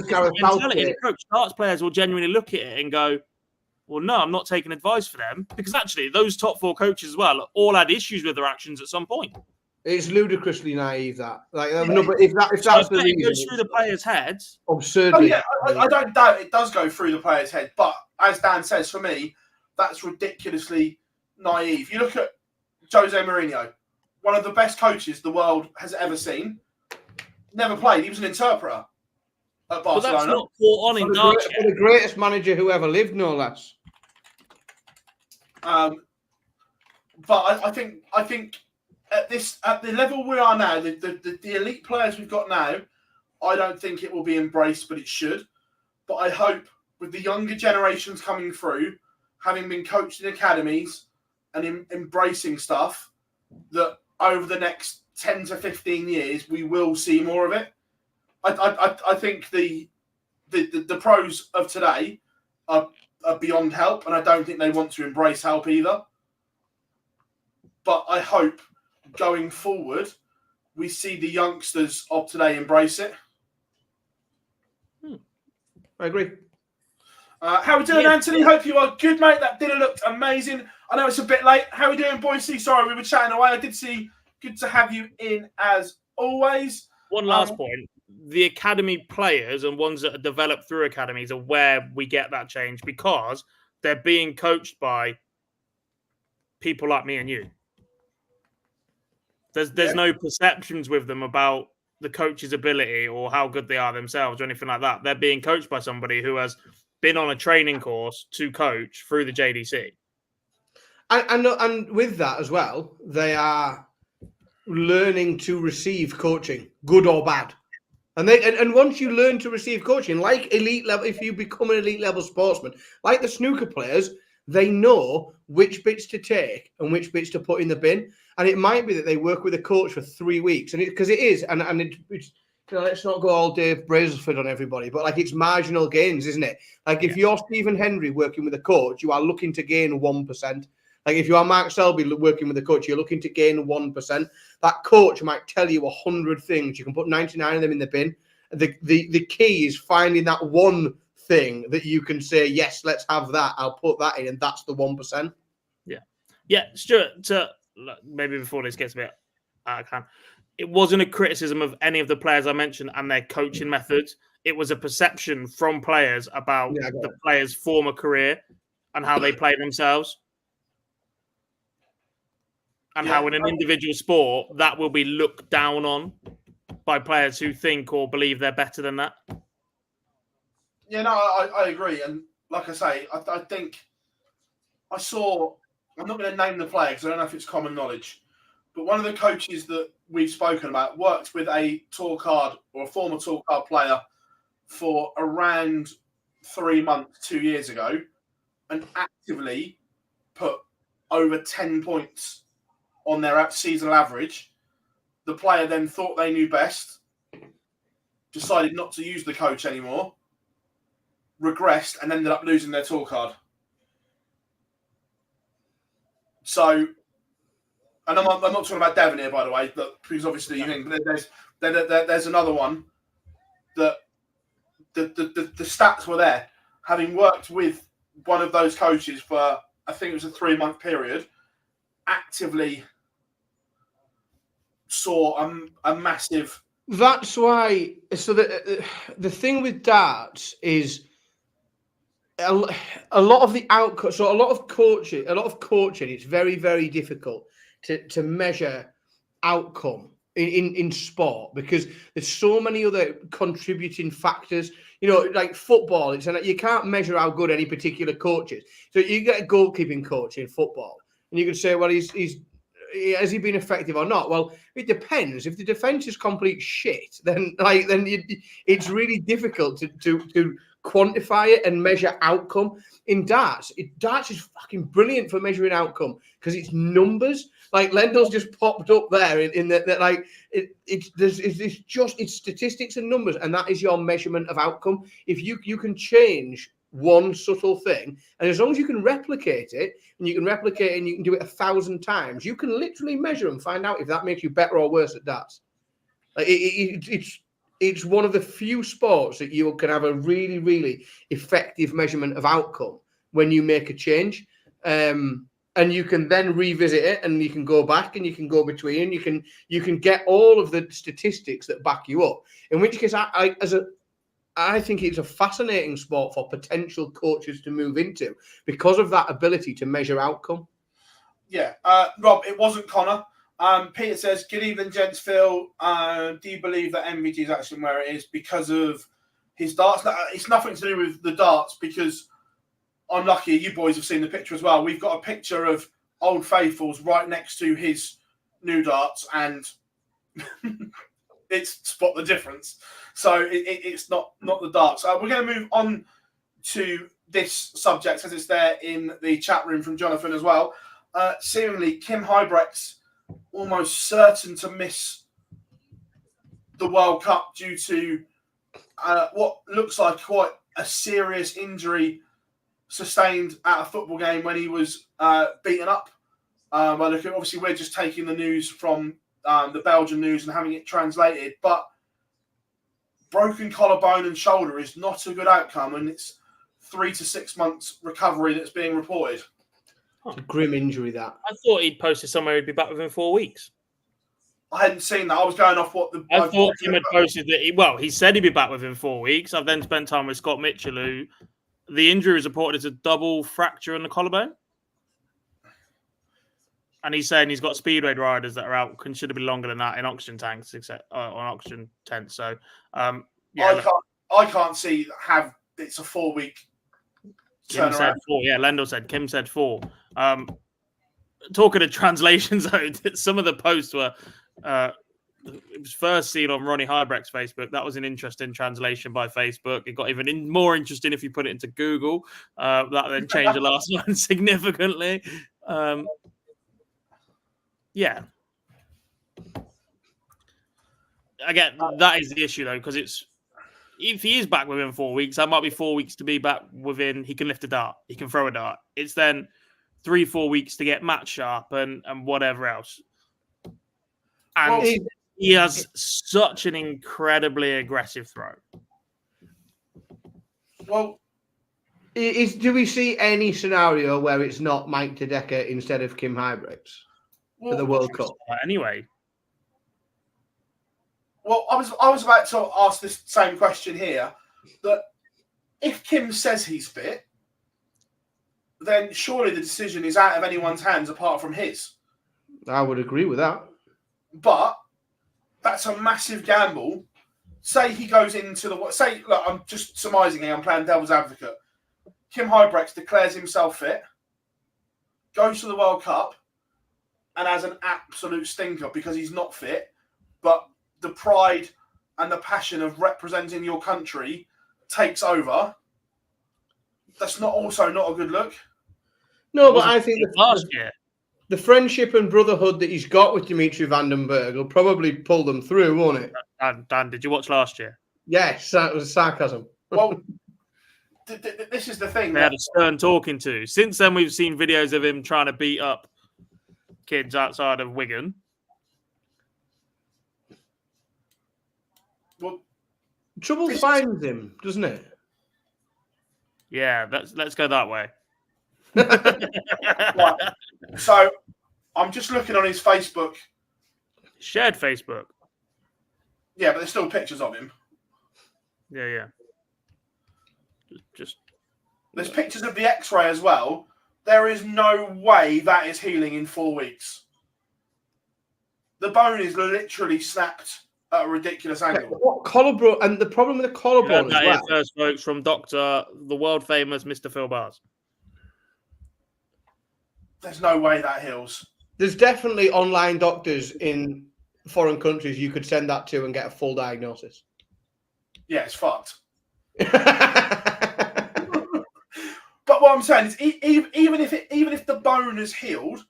Gareth Southgate? Darts players will genuinely look at it and go, well, no, I'm not taking advice for them, because actually those top 4 coaches as well all had issues with their actions at some point. It's ludicrously naive that. Like, no, but if that's the reason, it goes through the players' heads. Absurdly. Oh, yeah, I don't doubt it does go through the players' head, but as Dan says, for me, that's ridiculously naive. You look at Jose Mourinho, one of the best coaches the world has ever seen. Never played. He was an interpreter at Barcelona. But that's not caught on in darts. The greatest manager who ever lived, no less. But I think at the level we are now, the elite players we've got now, I don't think it will be embraced, but it should. But I hope with the younger generations coming through, having been coached in academies and embracing stuff, that over the next 10 to 15 years, we will see more of it. I think the pros of today are beyond help, and I don't think they want to embrace help either. But I hope going forward, we see the youngsters of today embrace it. I agree. How are we doing, Anthony? Hope you are good, mate. That dinner looked amazing. I know it's a bit late. How are we doing, Boise? Sorry, we were chatting away. I did see. Good to have you in as always. One last point. The academy players and ones that are developed through academies are where we get that change, because they're being coached by people like me and you. There's no perceptions with them about the coach's ability or how good they are themselves or anything like that. They're being coached by somebody who has been on a training course to coach through the JDC. And with that as well, they are learning to receive coaching, good or bad. And once you learn to receive coaching, like elite level, if you become an elite level sportsman, like the snooker players, they know which bits to take and which bits to put in the bin. And it might be that they work with a coach for 3 weeks, and because it is, and it's, you know, let's not go all Dave Brailsford on everybody, but like it's marginal gains, isn't it? Like if you're Stephen Hendry working with a coach, you are looking to gain 1%. Like if you are Mark Selby working with a coach, you're looking to gain 1%. That coach might tell you 100 things. You can put 99 of them in the bin. The key is finding that one thing that you can say, yes, let's have that. I'll put that in, and that's the 1%. Yeah, Stuart, maybe before this gets a bit out of hand, it wasn't a criticism of any of the players I mentioned and their coaching methods. It was a perception from players about the players' former career and how they play themselves. And how in an individual sport, that will be looked down on by players who think or believe they're better than that. Yeah, no, I agree. And like I say, I think I saw, I'm not going to name the player because I don't know if it's common knowledge, but one of the coaches that we've spoken about worked with a tour card or a former tour card player for around 3 months, 2 years ago, and actively put over 10 points on their seasonal average. The player then thought they knew best, decided not to use the coach anymore, regressed, and ended up losing their tour card. So, and I'm not talking about Devon here, by the way, because obviously you think there's another one that the stats were there. having worked with one of those coaches for, I think it was a 3-month period, actively saw a massive. That's why. So the thing with darts is a lot of the outcome. So a lot of coaching. It's very, very difficult to measure outcome in sport because there's so many other contributing factors. Like football, you can't measure how good any particular coach is. So you get a goalkeeping coach in football, and you can say, well, he's has he been effective or not? Well, it depends. If the defense is complete shit, then it's really difficult to quantify it and measure outcome. In darts, darts is fucking brilliant for measuring outcome because it's numbers. Like Lendl's just popped up there in that like it's statistics and numbers, and that is your measurement of outcome. If you can change one subtle thing, and as long as you can replicate it, and you can do it 1,000 times, you can literally measure and find out if that makes you better or worse at darts. Like it's one of the few sports that you can have a really, really effective measurement of outcome when you make a change. And you can then revisit it, and you can go back, and you can go between. You can get all of the statistics that back you up. In which case, I think it's a fascinating sport for potential coaches to move into because of that ability to measure outcome. Yeah, Rob, it wasn't Connor. Peter says, "Good evening, gents. Phil, do you believe that MVG is actually where it is because of his darts?" It's nothing to do with the darts because I'm lucky you boys have seen the picture as well. We've got a picture of Old Faithfuls right next to his new darts, and it's spot the difference. So it's not the darts. We're going to move on to this subject as it's there in the chat room from Jonathan as well. Seemingly, Kim Huybrechts almost certain to miss the World Cup due to what looks like quite a serious injury sustained at a football game when he was beaten up. Well, look, obviously, we're just taking the news from the Belgian news and having it translated, but broken collarbone and shoulder is not a good outcome, and it's 3 to 6 months recovery that's being reported. It's a grim injury, that. I thought he'd posted somewhere he'd be back within 4 weeks. I hadn't seen that. I was going off what I thought Kim had posted that. He said he'd be back within 4 weeks. I've then spent time with Scott Mitchell, who the injury is reported as a double fracture in the collarbone. And he's saying he's got speedway riders that are out considerably longer than that in oxygen tanks, except on oxygen tents. So, yeah, I can't see how it's a 4 week. Kim said 4. Yeah, Lendl said. Kim said 4. Talking of translations, though, some of the posts were. It was first seen on Ronnie Huybrechts' Facebook. That was an interesting translation by Facebook. It got even more interesting if you put it into Google. That then changed the last one significantly. Yeah. Again, that is the issue, though, because if he is back within 4 weeks, that might be 4 weeks to be back within. He can lift a dart. He can throw a dart. It's then 3-4 weeks to get match sharp and whatever else. And he has such an incredibly aggressive throw. Well, do we see any scenario where it's not Mike Tedeka instead of Kim Huybrechts for the World Cup? Anyway. Well, I was about to ask this same question here. That if Kim says he's fit, then surely the decision is out of anyone's hands apart from his. I would agree with that. But that's a massive gamble. Say he goes into look, I'm just surmising here, I'm playing devil's advocate. Kim Huybrechts declares himself fit, goes to the World Cup, and has an absolute stinker because he's not fit, but the pride and the passion of representing your country takes over. That's not a good look. No, but I think last year. The friendship and brotherhood that he's got with Dimitri van den Berg will probably pull them through, won't it? Dan, did you watch last year? Yes, that was sarcasm. Well, this is the thing. They had a stern talking to. Since then, we've seen videos of him trying to beat up kids outside of Wigan. Well, trouble finds him, doesn't it? Yeah, let's go that way. Right. So I'm just looking on his Facebook. Shared Facebook. Yeah, but there's still pictures of him. Yeah. Just There's pictures of the X-ray as well. There is no way that is healing in 4 weeks. The bone is literally snapped at a ridiculous angle. What collarbone? And the problem with the collarbone as that well. is first, folks, from the world famous Mr. Phil Bars. There's no way that heals. There's definitely online doctors in foreign countries you could send that to and get a full diagnosis. Yeah, it's fucked. But what I'm saying is, even if the bone has healed,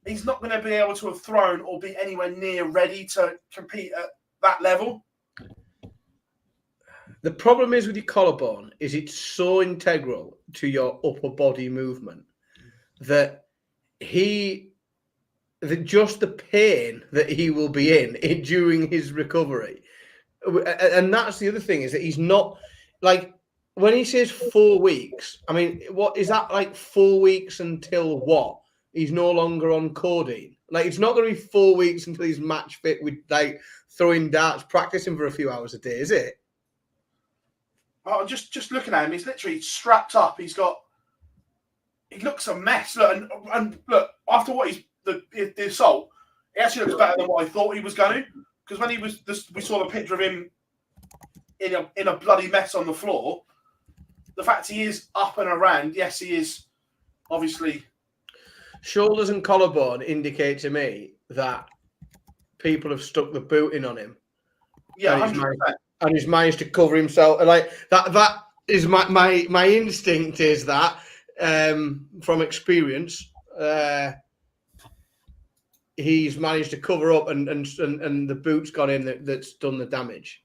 he's not going to be able to have thrown or be anywhere near ready to compete at that level. The problem is with your collarbone is it's so integral to your upper body movement that just the pain that he will be in during his recovery. And that's the other thing, is that he's not, like, when he says 4 weeks, I mean, what is that, like 4 weeks until what? He's no longer on codeine. Like, it's not going to be 4 weeks until he's match fit with, like, throwing darts, practicing for a few hours a day, is it? Oh, just looking at him, he's literally strapped up. He looks a mess. Look, and look, after what the assault, he actually looks better than what I thought he was going to. Because when we saw the picture of him in a bloody mess on the floor. The fact he is up and around, yes, he is obviously. Shoulders and collarbone indicate to me that people have stuck the boot in on him. Yeah, and he's managed to cover himself. And like that is my instinct is that from experience, he's managed to cover up and the boot's gone in that's done the damage.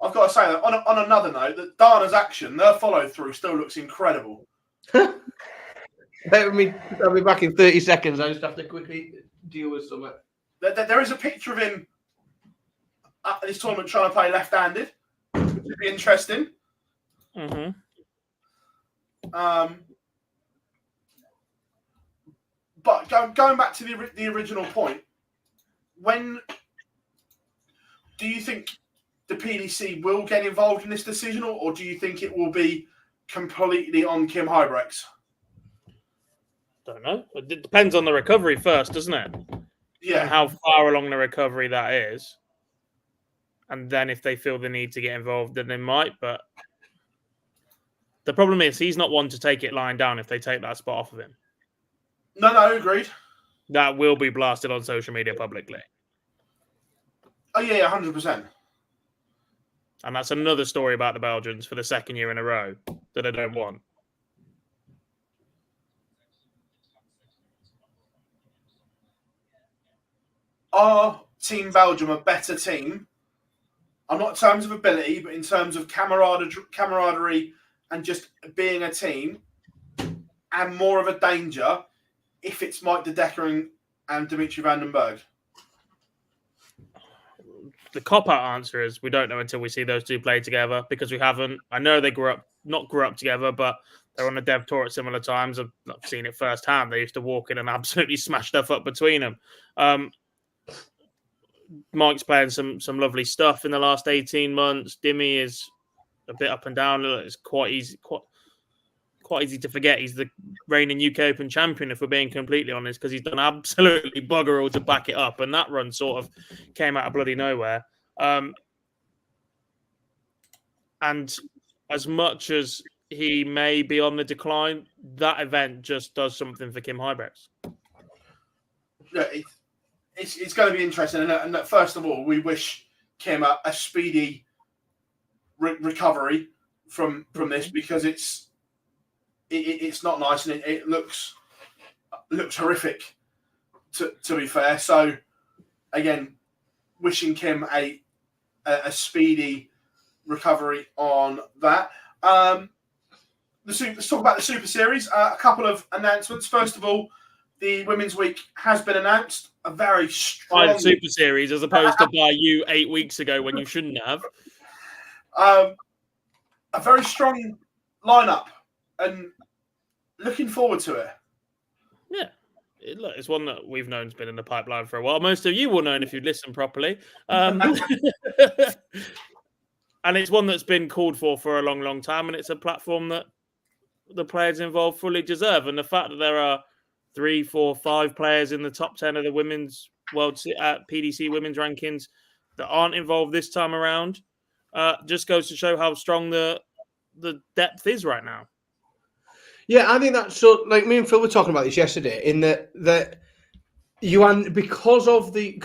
I've got to say that on another note, that Dana's action, their follow through still looks incredible. I'll be back in 30 seconds. I just have to quickly deal with something. There is a picture of him at this tournament trying to play left-handed, which would be interesting. Mm-hmm. But going back to the original point, when do you think the PDC will get involved in this decision, or do you think it will be completely on Kim Huybrechts? Don't know. It depends on the recovery first, doesn't it? Yeah. And how far along the recovery that is. And then if they feel the need to get involved, then they might. But the problem is he's not one to take it lying down if they take that spot off of him. No, agreed. That will be blasted on social media publicly. Oh, yeah, 100%. And that's another story about the Belgians for the second year in a row that I don't want. Are Team Belgium a better team? I'm not in terms of ability, but in terms of camaraderie and just being a team, and more of a danger if it's Mike De Decker and Dimitri van den Berg? The cop-out answer is we don't know until we see those two play together, because we haven't. I know they not grew up together, but they're on a dev tour at similar times. I've seen it firsthand. They used to walk in and absolutely smash stuff up between them. Mike's playing some lovely stuff in the last 18 months. Dimmy is a bit up and down. It's quite easy to forget he's the reigning UK Open champion, if we're being completely honest, because he's done absolutely bugger all to back it up, and that run sort of came out of bloody nowhere. And as much as he may be on the decline, that event just does something for Kim Huybrechts. Yeah, it's going to be interesting. And first of all, we wish Kim a speedy recovery from this, because it's not nice, and it looks horrific, to be fair. So again, wishing Kim a speedy recovery on that. Let's talk about the Super Series. A couple of announcements. First of all, the Women's Week has been announced. A very strong... By the Super Series, as opposed to by you 8 weeks ago when you shouldn't have. a very strong lineup and looking forward to it. Yeah. It's one that we've known has been in the pipeline for a while. Most of you will know if you listen properly. And it's one that's been called for a long, long time. And it's a platform that the players involved fully deserve. And the fact that there are 3, 4, 5 players in the top 10 of the women's PDC women's rankings that aren't involved this time around just goes to show how strong the depth is right now. Yeah, I think that's so. Like me and Phil were talking about this yesterday. In that you because of the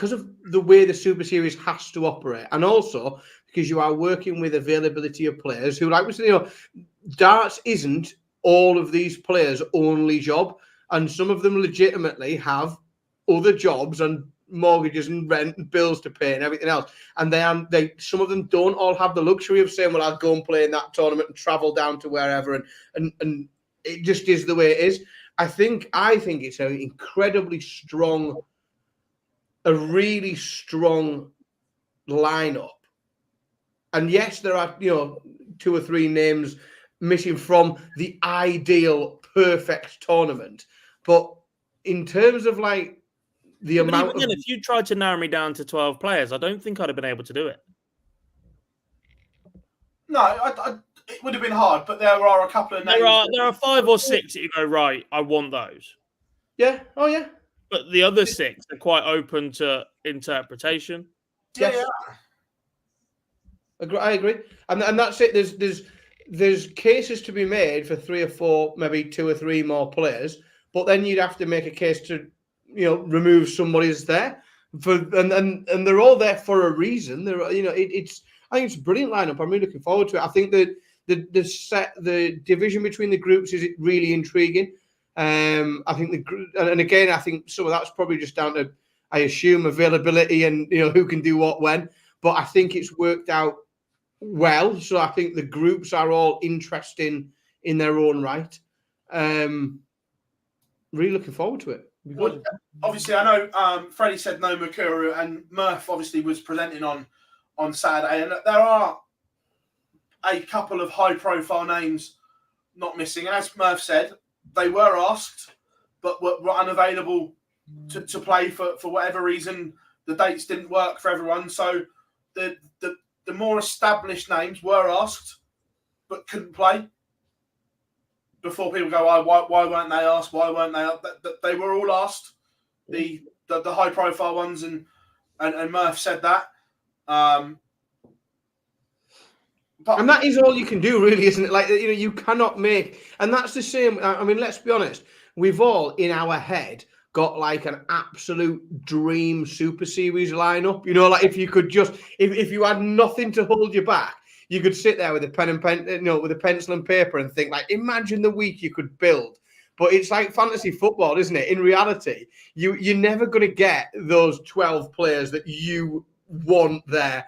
way the Super Series has to operate, and also because you are working with availability of players who, like we said, darts isn't all of these players' only job, and some of them legitimately have other jobs and mortgages and rent and bills to pay and everything else. And they some of them don't all have the luxury of saying, well, I'll go and play in that tournament and travel down to wherever and it just is the way it is. I think it's an incredibly strong, a really strong lineup. And yes, there are 2 or 3 names missing from the ideal perfect tournament. But in terms of like the amount even then, if you tried to narrow me down to 12 players, I don't think I'd have been able to do it. No, it would have been hard, but there are a couple of names. There are 5 or 6 that you go, right, I want those. Yeah. Oh, yeah. But the other 6 are quite open to interpretation. Yes. Yeah. I agree. And that's it. There's cases to be made for 3 or 4, maybe 2 or 3 more players, but then you'd have to make a case to, remove somebody that's there and they're all there for a reason. I think it's a brilliant lineup. I'm really looking forward to it. I think that the division between the groups is really intriguing. I think and again, I think some of that's probably just down to, I assume, availability and who can do what when. But I think it's worked out well. So I think the groups are all interesting in their own right. Really looking forward to it. Well, obviously, I know Freddie said no Makuru, and Murph obviously was presenting on Saturday, and there are a couple of high-profile names not missing. And as Murph said, they were asked, but were unavailable to play for whatever reason. The dates didn't work for everyone, so the more established names were asked, but couldn't play. Before people go, why weren't they asked? Why weren't they? They were all asked. The high-profile ones, and Murph said that. And that is all you can do, really, isn't it? Like, you cannot make, and that's the same. I mean, let's be honest. We've all in our head got like an absolute dream Super Series lineup. Like if you could just, if you had nothing to hold you back, you could sit there with a with a pencil and paper and think, like, imagine the week you could build. But it's like fantasy football, isn't it? In reality, you're never going to get those 12 players that you want there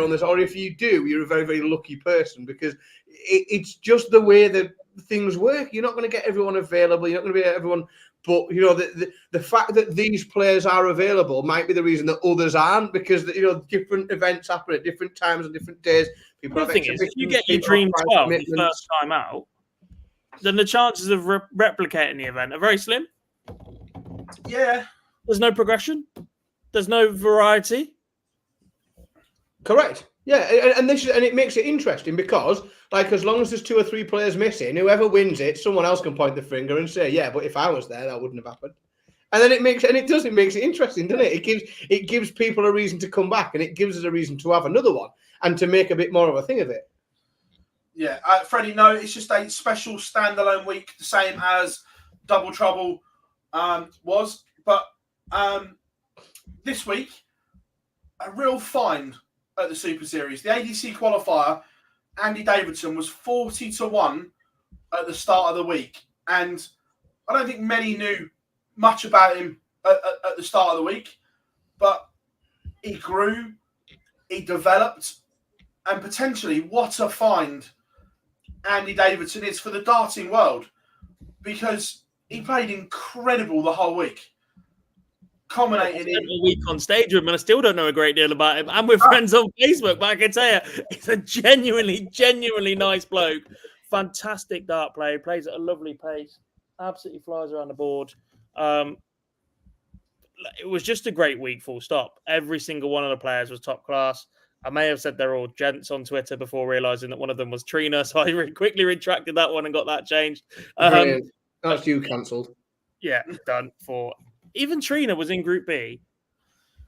on this. Or if you do, you're a very, very lucky person, because it's just the way that things work. You're not going to get everyone available. You're not going to get everyone. But, the fact that these players are available might be the reason that others aren't, because, different events happen at different times and different days. The thing is, if you get your dream 12 the first time out, then the chances of replicating the event are very slim. Yeah. There's no progression. There's no variety. Correct. Yeah, and it makes it interesting because, like, as long as there's 2 or 3 players missing, whoever wins it, someone else can point the finger and say, "Yeah, but if I was there, that wouldn't have happened." And then it makes it interesting, doesn't it? It gives people a reason to come back, and it gives us a reason to have another one and to make a bit more of a thing of it. Yeah, Freddie, no, it's just a special standalone week, the same as Double Trouble was. But this week, a real find at the Super Series. The ADC qualifier, Andy Davidson, was 40-1 at the start of the week. And I don't think many knew much about him at the start of the week. But he grew, he developed, and potentially what a find Andy Davidson is for the darting world, because he played incredible the whole week. culminating in a week on stage with him, and I still don't know a great deal about him. And we're friends on Facebook, but I can tell you, he's a genuinely nice bloke. Fantastic dart player, plays at a lovely pace, absolutely flies around the board. It was just a great week, full stop. Every single one of the players was top class. I may have said they're all gents on Twitter before realising that one of them was Trina, so I quickly retracted that one and got that changed. That's you cancelled. Yeah, done for. Even Trina was in Group B.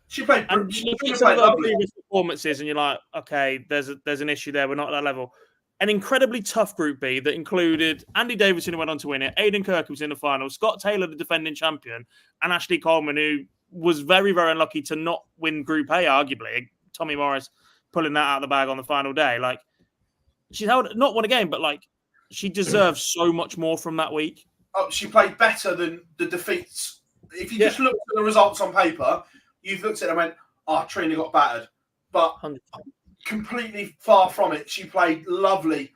She played. And She you look at played some of her lovely. previous performances, and you're like, okay, there's an issue there. We're not at that level. An incredibly tough Group B that included Andy Davidson, who went on to win it, Aidan Kirk, who was in the final, Scott Taylor, the defending champion, and Ashley Coleman, who was very, very unlucky to not win Group A, arguably. Tommy Morris pulling that out of the bag on the final day. Like, she's not won a game, but like, she deserves so much more from that week. Oh, she played better than the defeats. If you just looked at the results on paper, you've looked at it and went, "Oh, Trina got battered," but 100%. completely far from it. She played lovely.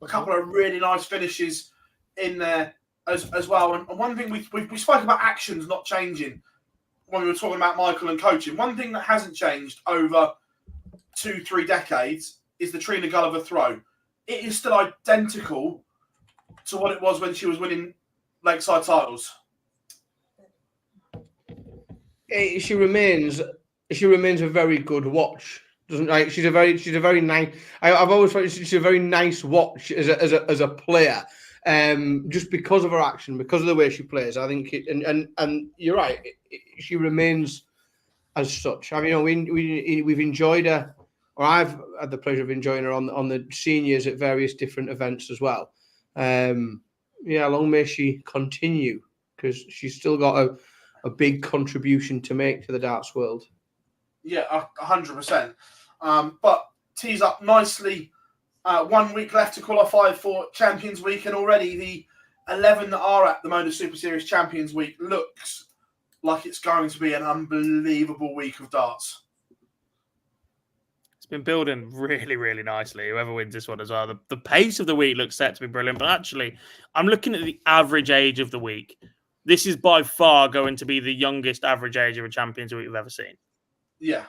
A couple of really nice finishes in there as well. And one thing we spoke about actions not changing when we were talking about Michael and coaching. One thing that hasn't changed over 2-3 decades is the Trina Gulliver throw. It is still identical to what it was when she was winning Lakeside titles. She remains a very good watch. Doesn't like she's a very nice. I've always thought she's a very nice watch as a player. Just because of her action, because of the way she plays, I think, and you're right. She remains as such. I mean, we've enjoyed her, or I've had the pleasure of enjoying her on the seniors at various different events as well. Long may she continue, because she's still got a big contribution to make to the darts world. Yeah, 100%. But tees up nicely. 1 week left to qualify for Champions Week, and already the 11 that are at the Moda Super Series Champions Week looks like it's going to be an unbelievable week of darts. It's been building really, really nicely. Whoever wins this one as well. The pace of the week looks set to be brilliant, but actually, I'm looking at the average age of the week. This is by far going to be the youngest average age of a Champions Week we've ever seen. Yeah.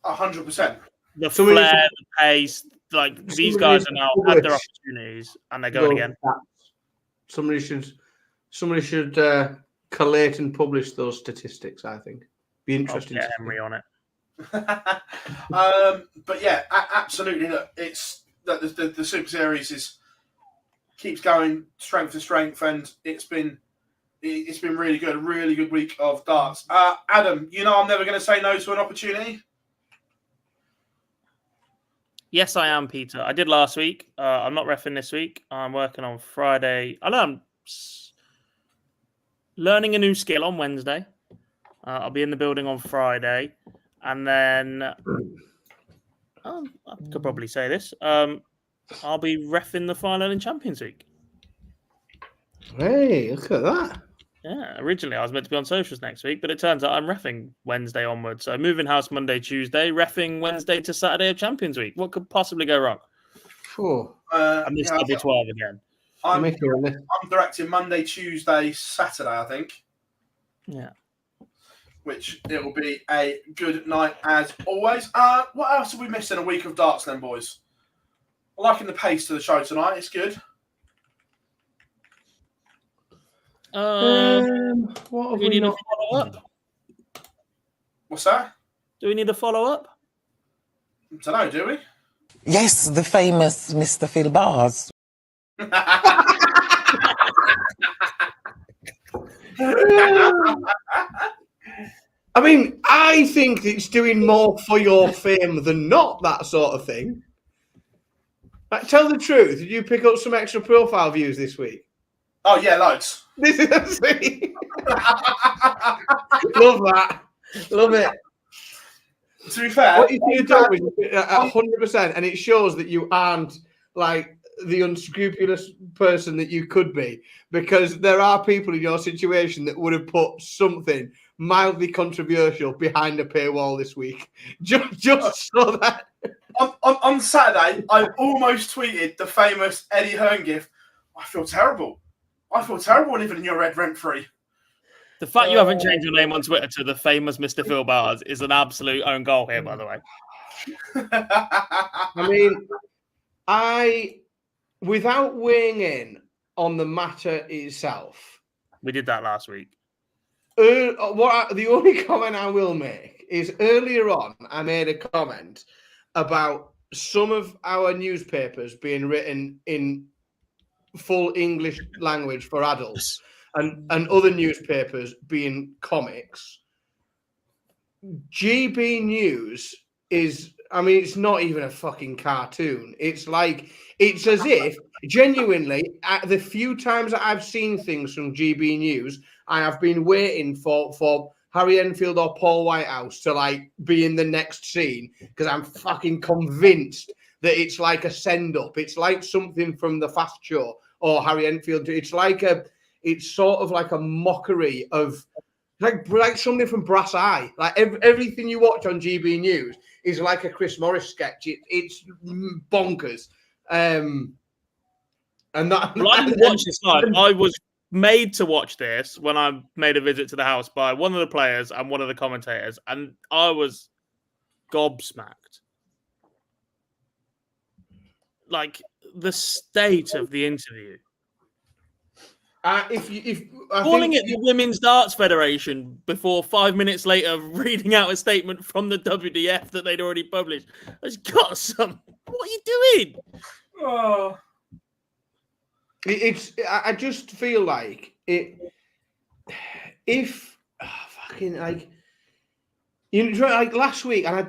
100%. The flair, the pace, like these guys are now had their opportunities and they're going again. Somebody should collate and publish those statistics, I think. Be interesting. I'll get Henry on it. But yeah, absolutely. Look, it's the Super Series keeps going strength to strength, and it's been really good. A really good week of darts. Adam, I'm never going to say no to an opportunity. Yes, I am, Peter. I did last week. I'm not reffing this week. I'm working on Friday. I'm learning a new skill on Wednesday. I'll be in the building on Friday. And then, I could probably say this, I'll be reffing the final in Champions Week. Hey, look at that. Yeah, originally I was meant to be on socials next week, but it turns out I'm reffing Wednesday onwards. So moving house Monday, Tuesday, reffing Wednesday to Saturday of Champions Week. What could possibly go wrong? Sure. I missed double 12 again. I'm directing Monday, Tuesday, Saturday, I think. Yeah. Which it will be a good night as always. What else have we missed in a week of darts then, boys? I'm liking the pace to the show tonight. It's good. What have we need not... a follow-up? What's that? Do we need a follow-up? I don't know, do we? Yes, the famous Mr. Phil Bars. I mean, I think it's doing more for your fame than not, that sort of thing. Like, tell the truth. Did you pick up some extra profile views this week? Oh, yeah, loads. This is the thing. Love that. Love it. To be fair, what you do is 100%, and it shows that you aren't like the unscrupulous person that you could be, because there are people in your situation that would have put something mildly controversial behind a paywall this week, just so that. On Saturday, I almost tweeted the famous Eddie Hearn gif. I feel terrible living in your red rent-free. The fact you haven't changed your name on Twitter to the famous Mr. Phil Bars is an absolute own goal here, by the way. I mean, without weighing in on the matter itself, We did that last week. The only comment I will make is earlier on, I made a comment about some of our newspapers being written in full English language for adults and other newspapers being comics. GB News is, I mean, it's not even a fucking cartoon. It's as if, genuinely, the few times that I've seen things from GB News, I have been waiting for Harry Enfield or Paul Whitehouse to be in the next scene because I'm fucking convinced that it's like a send-up. It's like something from the Fast Show or Harry Enfield. It's sort of like a mockery of like something from Brass Eye. Like everything you watch on GB News is like a Chris Morris sketch. It's bonkers. And that. Well, I didn't watch this live. I was made to watch this when I made a visit to the house by one of the players and one of the commentators, and I was gobsmacked. Like the state of the interview. Calling it the Women's Darts Federation before 5 minutes later reading out a statement from the WDF that they'd already published. It's got some. What are you doing? Oh. I just feel like it. If fucking last week, and I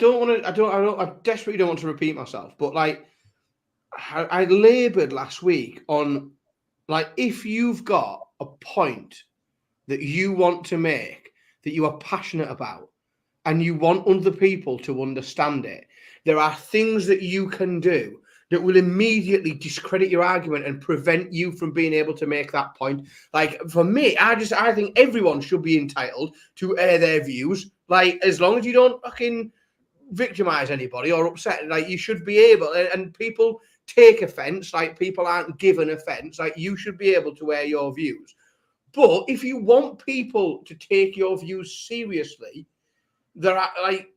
desperately don't want to repeat myself, but I laboured last week on if you've got a point that you want to make, that you are passionate about, and you want other people to understand it, there are things that you can do that will immediately discredit your argument and prevent you from being able to make that point. For me, I think everyone should be entitled to air their views. As long as you don't fucking victimize anybody or upset, you should be able, and people take offense, people aren't given offense, you should be able to air your views. But if you want people to take your views seriously, there are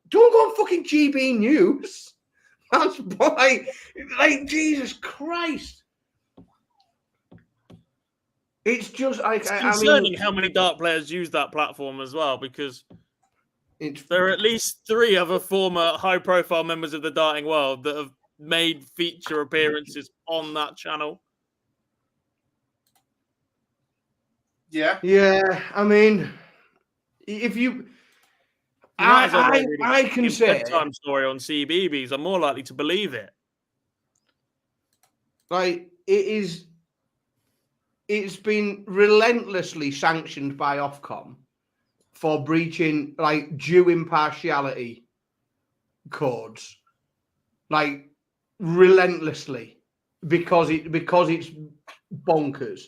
don't go on fucking GB News. That's Jesus Christ. It's just it's concerning how many dart players use that platform as well, because there are at least 3 other former high-profile members of the darting world that have made feature appearances on that channel. Yeah. I mean, if you I can say bedtime story on CBeebies, I'm more likely to believe it. It's been relentlessly sanctioned by Ofcom for breaching due impartiality codes, relentlessly, because it's bonkers.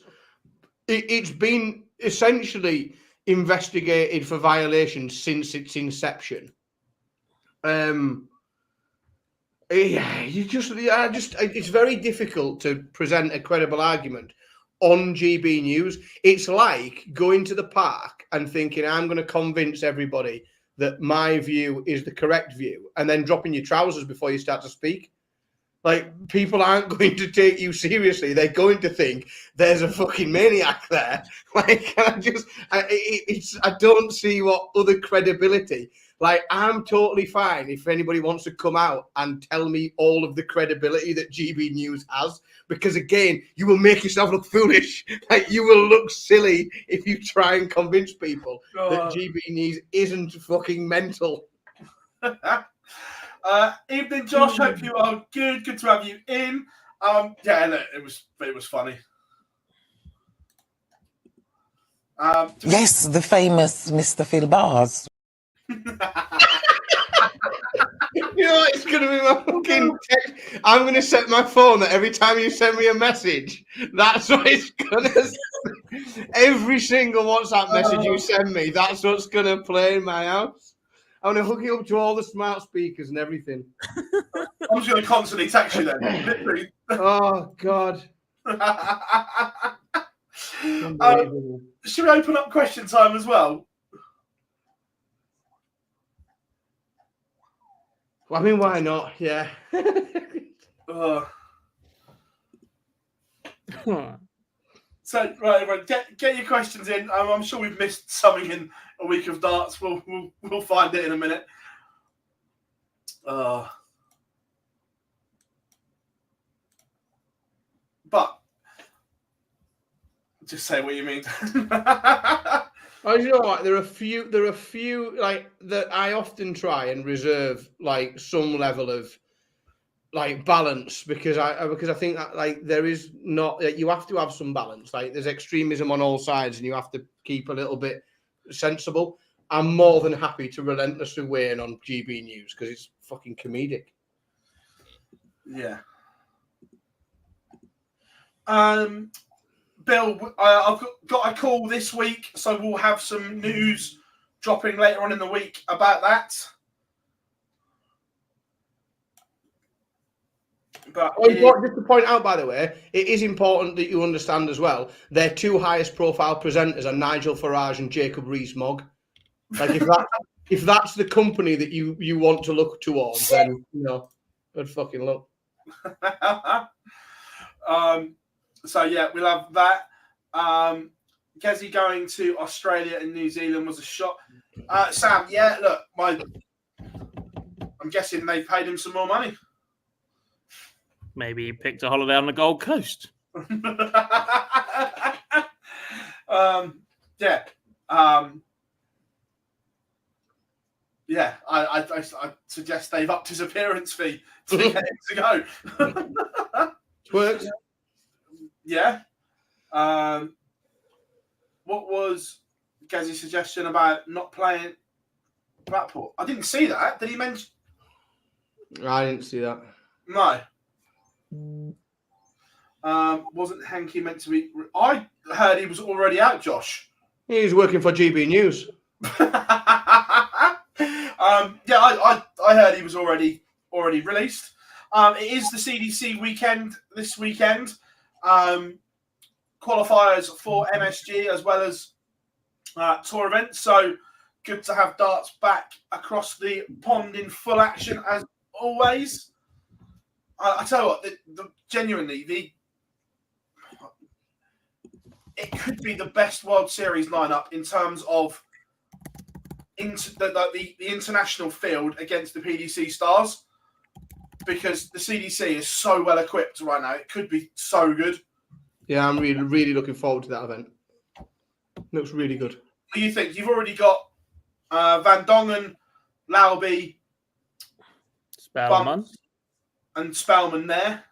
It's been essentially investigated for violations since its inception. It's very difficult to present a credible argument on GB News. It's like going to the park and thinking, I'm going to convince everybody that my view is the correct view, and then dropping your trousers before you start to speak. People aren't going to take you seriously. They're going to think there's a fucking maniac there. I don't see what other credibility. I'm totally fine if anybody wants to come out and tell me all of the credibility that GB News has, because again, you will make yourself look foolish. You will look silly if you try and convince people that GB News isn't fucking mental. Evening, Josh. Hope you are good. Good to have you in. It was funny. Yes, the famous Mr. Phil Bars. You know what? It's going to be my fucking text. I'm going to set my phone that every time you send me a message, that's what it's going to. Every single WhatsApp message you send me, that's what's going to play in my house. I'm going to hook you up to all the smart speakers and everything. I'm just going to constantly text you then. Oh, God. Should we open up question time as well? Well, I mean, why not? Yeah. So, right, get your questions in. I'm sure we've missed something in a week of darts. We'll find it in a minute. But just say what you mean. Oh, you know what? There are a few like that I often try and reserve like some level of like balance because I think that like there is not you have to have some balance. Like there's extremism on all sides, and you have to keep a little bit sensible. I'm more than happy to relentlessly weigh in on GB News because it's fucking comedic. Yeah. Bill, I've got a call this week, so we'll have some news dropping later on in the week about that. But just to point out, by the way, it is important that you understand as well, their two highest profile presenters are Nigel Farage and Jacob Rees-Mogg. Like if that's the company that you want to look towards, then good fucking luck. So yeah, we'll have that. Gezi going to Australia and New Zealand was a shot. Sam, yeah, look, I'm guessing they paid him some more money. Maybe he picked a holiday on the Gold Coast. Yeah. I suggest they've upped his appearance fee to get him to go. Works. Yeah. What was Gezi's suggestion about not playing Blackpool? I didn't see that. Did he mention? I didn't see that. No. Wasn't Hanky meant to be? I heard he was already out, Josh. He's working for GB News. I heard he was already released. It is the CDC weekend this weekend. Qualifiers for MSG as well as tour events. So good to have darts back across the pond in full action as always. I tell you what, genuinely, it could be the best World Series lineup in terms of the international field against the PDC stars, because the CDC is so well equipped right now. It could be so good. Yeah, I'm really, really looking forward to that event. Looks really good. What do you think? You've already got Van Dongen, Lauby, Spellman, and Spellman there.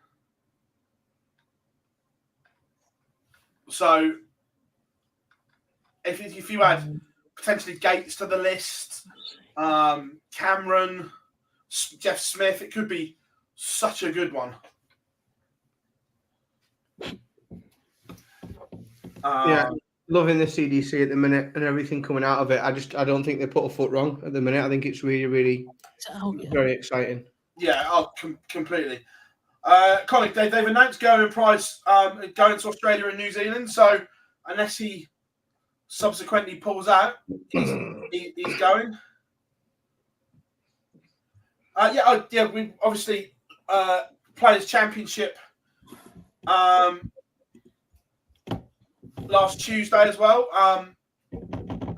So if you add potentially Gates to the list, Cameron, Jeff Smith, it could be such a good one. Yeah, loving the CDC at the minute and everything coming out of it. I don't think they put a foot wrong at the minute. I think it's really, really very exciting. Yeah, completely. Colin, they've announced Gerwen Price going to Australia and New Zealand. So unless he subsequently pulls out, he's going. We obviously Players Championship last Tuesday as well. Can't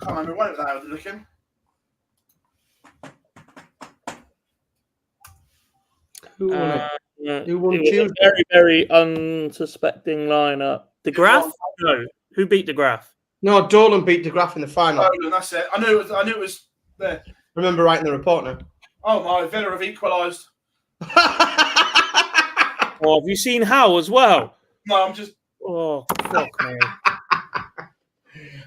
remember when it was looking. Who won it was Tuesday? a very, very unsuspecting lineup. De Graaf? No. Who beat De Graaf? No, Dolan beat De Graaf in the final. Dolan, that's it. I knew it was there. Remember writing the report now. Oh my, Villa have equalised. Oh, have you seen Howe as well? No, I'm just. Oh, fuck me.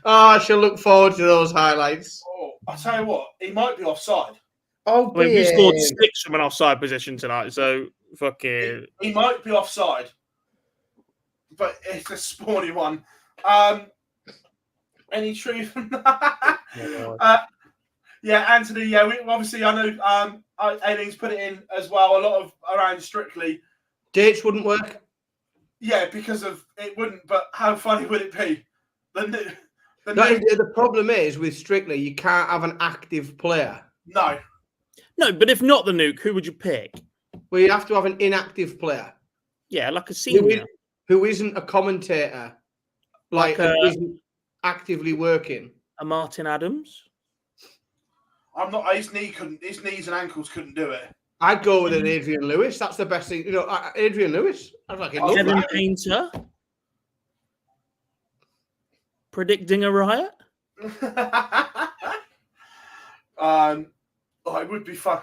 I shall look forward to those highlights. Oh, I'll tell you what, he might be offside. Oh, I mean, we scored 6 from an offside position tonight, so fucking. He might be offside, but it's a spawny one. Any truth in that? Yeah, Anthony. Yeah, obviously I know. Ailing's put it in as well. A lot of around Strictly. Dates wouldn't work. Yeah, because of it wouldn't. But how funny would it be The problem is with Strictly, you can't have an active player. No. No, but if not the nuke, who would you pick? Well, you have to have an inactive player. Yeah, like a senior. Who isn't a commentator, isn't actively working. A Martin Adams? I'm not. His knees and ankles couldn't do it. I'd go with an Adrian Lewis. That's the best thing. Adrian Lewis. I'd like it. Kevin Painter? Predicting a riot? It would be fun.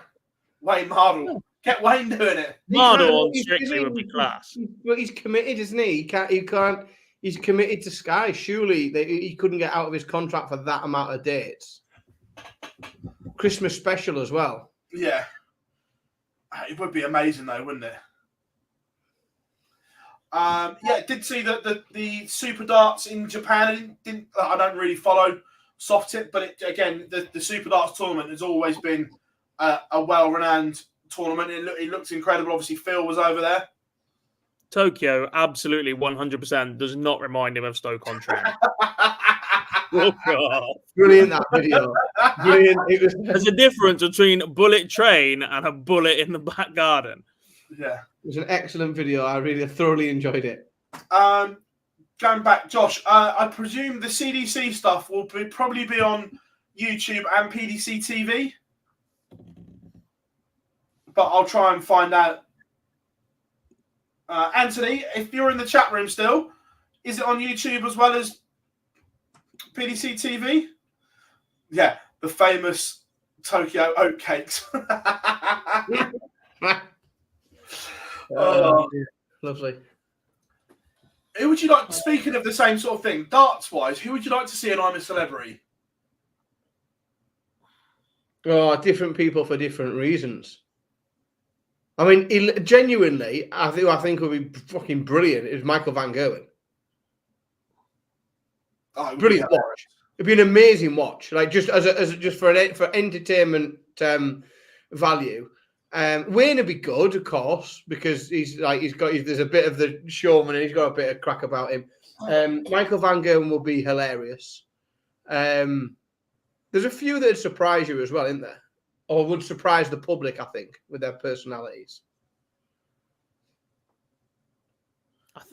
Wayne Mardle. Get Wayne doing it. Mardle on Strictly would be class. But he's committed, isn't he? He can't. He's committed to Sky. Surely he couldn't get out of his contract for that amount of dates. Christmas special as well. Yeah. It would be amazing though, wouldn't it? Did see that the Super Darts in Japan. I don't really follow soft tip, but the Super Darts tournament has always been a well-renowned tournament. It looks incredible. Obviously, Phil was over there. Tokyo, absolutely 100% does not remind him of Stoke-on-Trent. Oh, God. Brilliant, that video. Brilliant. There's a difference between a bullet train and a bullet in the back garden. Yeah. It was an excellent video. I really thoroughly enjoyed it. Going back, Josh, I presume the CDC stuff will probably be on YouTube and PDC TV. But I'll try and find out. Anthony, if you're in the chat room still, is it on YouTube as well as PDC TV? Yeah, the famous Tokyo oatcakes. Lovely. Who would you like, speaking of the same sort of thing, darts-wise, who would you like to see in I'm a Celebrity? Oh, different people for different reasons. I mean, genuinely, I think would be fucking brilliant is Michael van Gerwen. Oh, Brilliant watch. It'd be an amazing watch, like just just for entertainment value. Wayne would be good, of course, because there's a bit of the showman and he's got a bit of crack about him. Michael van Gerwen will be hilarious. There's a few that'd surprise you as well, isn't there? Or would surprise the public, I think, with their personalities.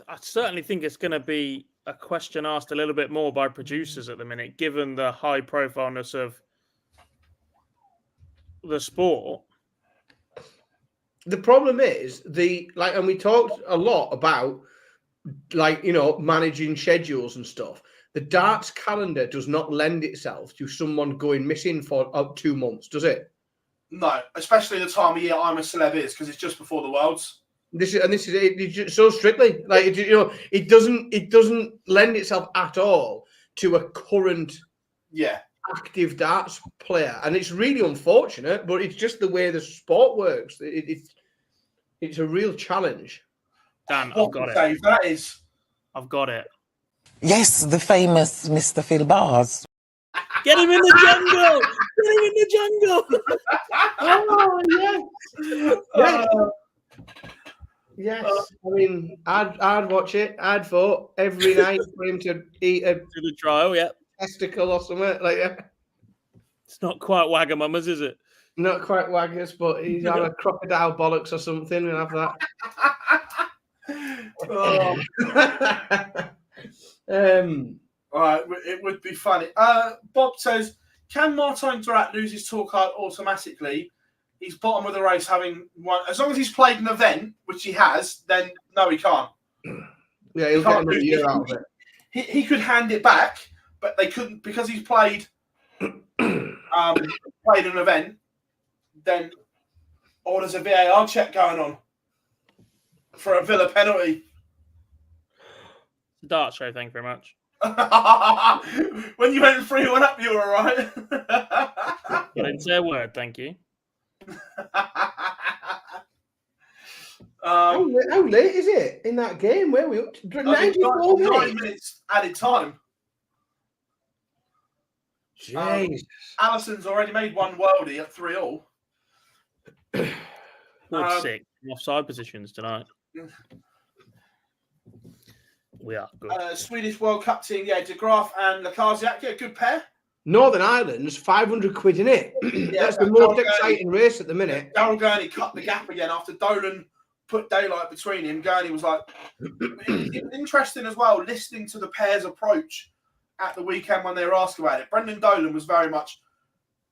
I certainly think it's going to be a question asked a little bit more by producers at the minute, given the high profileness of the sport. The problem is and we talked a lot about managing schedules and stuff. The darts calendar does not lend itself to someone going missing for 2 months, does it? No, especially the time of year I'm a Celeb is, because it's just before the Worlds. This is so strictly it doesn't lend itself at all to a current active darts player, and it's really unfortunate, but it's just the way the sport works. It's a real challenge. Dan, I've got it. That is. I've got it. Yes, the famous Mr. Phil Bars. Get him in the jungle! Get him in the jungle! Oh, yes. I mean, I'd watch it. I'd vote every night for him to eat To the trial, yeah. testicle or something like that. It's not quite Wagamama's, is it? Not quite waggers, but he's had a crocodile bollocks or something. We'll have that. All right, it would be funny. Bob says, can Martin Drat lose his tour card automatically? He's bottom of the race, having won. As long as he's played an event, which he has, then no, he can't. Yeah, he'll get another year out of it. He could hand it back, but they couldn't because he's played an event. Then, there's a VAR check going on for a Villa penalty. Dart show, thank you very much. When you went 3-1 up, you were all right. I didn't say a word, thank you. How late is it in that game? Where are we up to? 94 minutes. 9 minutes added time. Jeez. Allison's already made one worldie at 3-all. 46 offside positions tonight. We are good. Swedish World Cup team, De Graaf and Lacazette, yeah, good pair. Northern Ireland's 500 quid in it. That's the most exciting race at the minute. Daryl Gurney cut the gap again after Dolan put daylight between him. Gurney was like, it was interesting as well, listening to the pair's approach at the weekend when they were asked about it. Brendan Dolan was very much,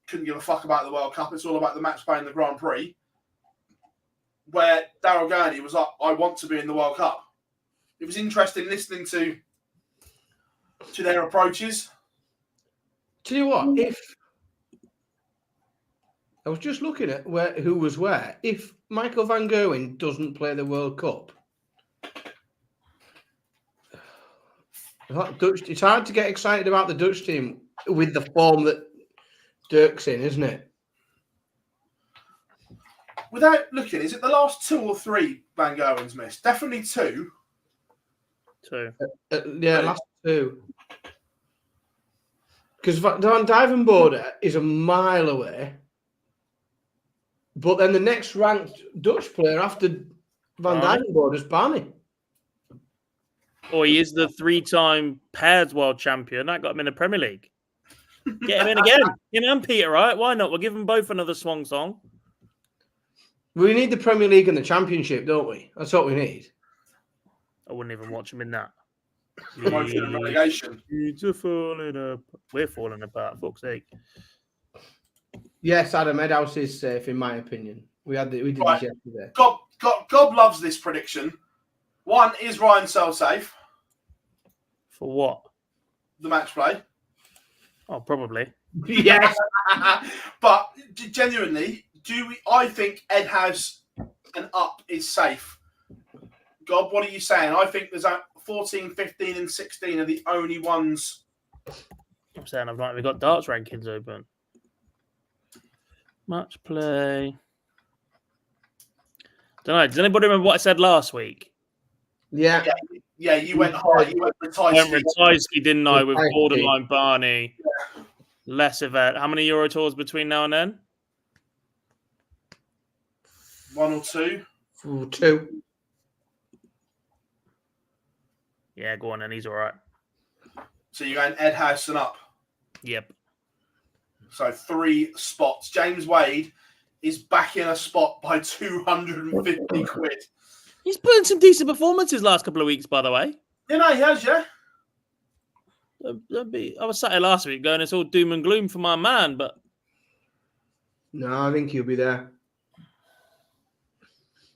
couldn't give a fuck about the World Cup. It's all about the match play in the Grand Prix. Where Daryl Gurney was like, I want to be in the World Cup. It was interesting listening to their approaches. Tell you what, if I was just looking at who was where, if Michael van Gerwen doesn't play the World Cup, it's hard to get excited about the Dutch team with the form that Dirk's in, isn't it? Without looking, is it the last 2 or 3 Van Gerwen's missed? Definitely 2. 2. Last 2. Because Van Duivenbode is a mile away. But then the next ranked Dutch player after Van Duivenbode is Barney. Or he is the 3-time pairs world champion. That got him in the Premier League. Get him in again. And Peter, right? Why not? We'll give them both another swan song. We need the Premier League and the Championship, don't we? That's what we need. I wouldn't even watch him in that. Promotion and relegation. We're falling apart, fuck's sake. Yes, Adam Edhouse is safe, in my opinion. We did this yesterday. God loves this prediction. 1, is Ryan Searle safe? For what? The match play. Oh, probably. Yes. But genuinely, I think Ed House and Up is safe. God, what are you saying? I think there's 14, 15 and 16 are the only ones. I'm saying I've not even got darts rankings open. Match play. Don't know. Does anybody remember what I said last week? Yeah. Yeah, you went high. You went Ratajski, didn't I? With borderline Barney. Yeah. Less event. How many Euro tours between now and then? 1 or 2. 2. Yeah, go on then. He's all right. So you're going Ed House and Up? Yep. So 3 spots. James Wade is back in a spot by 250 quid. He's put in some decent performances last couple of weeks, by the way. Yeah, no, he has, yeah. I was sat here last week going, it's all doom and gloom for my man, but... No, I think he'll be there.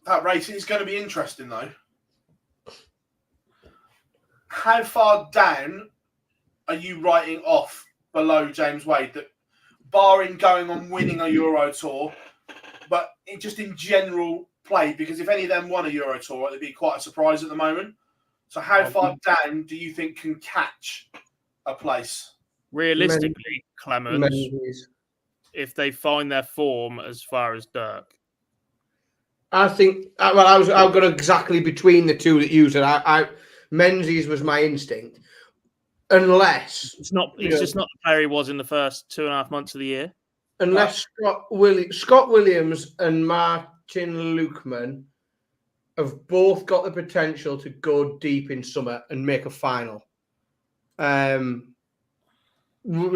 That race is going to be interesting, though. How far down are you writing off below James Wade? That, barring going on winning a Euro Tour, but just in general play, because if any of them won a Euro Tour, it'd be quite a surprise at the moment. So how far down do you think can catch a place? Realistically, Clemens, if they find their form as far as Dirk. I think, I've got exactly between the two that you said. Menzies was my instinct. Unless... It's just not the player he was in the first 2.5 months of the year. Unless Scott Williams and Martin Lukeman have both got the potential to go deep in summer and make a final.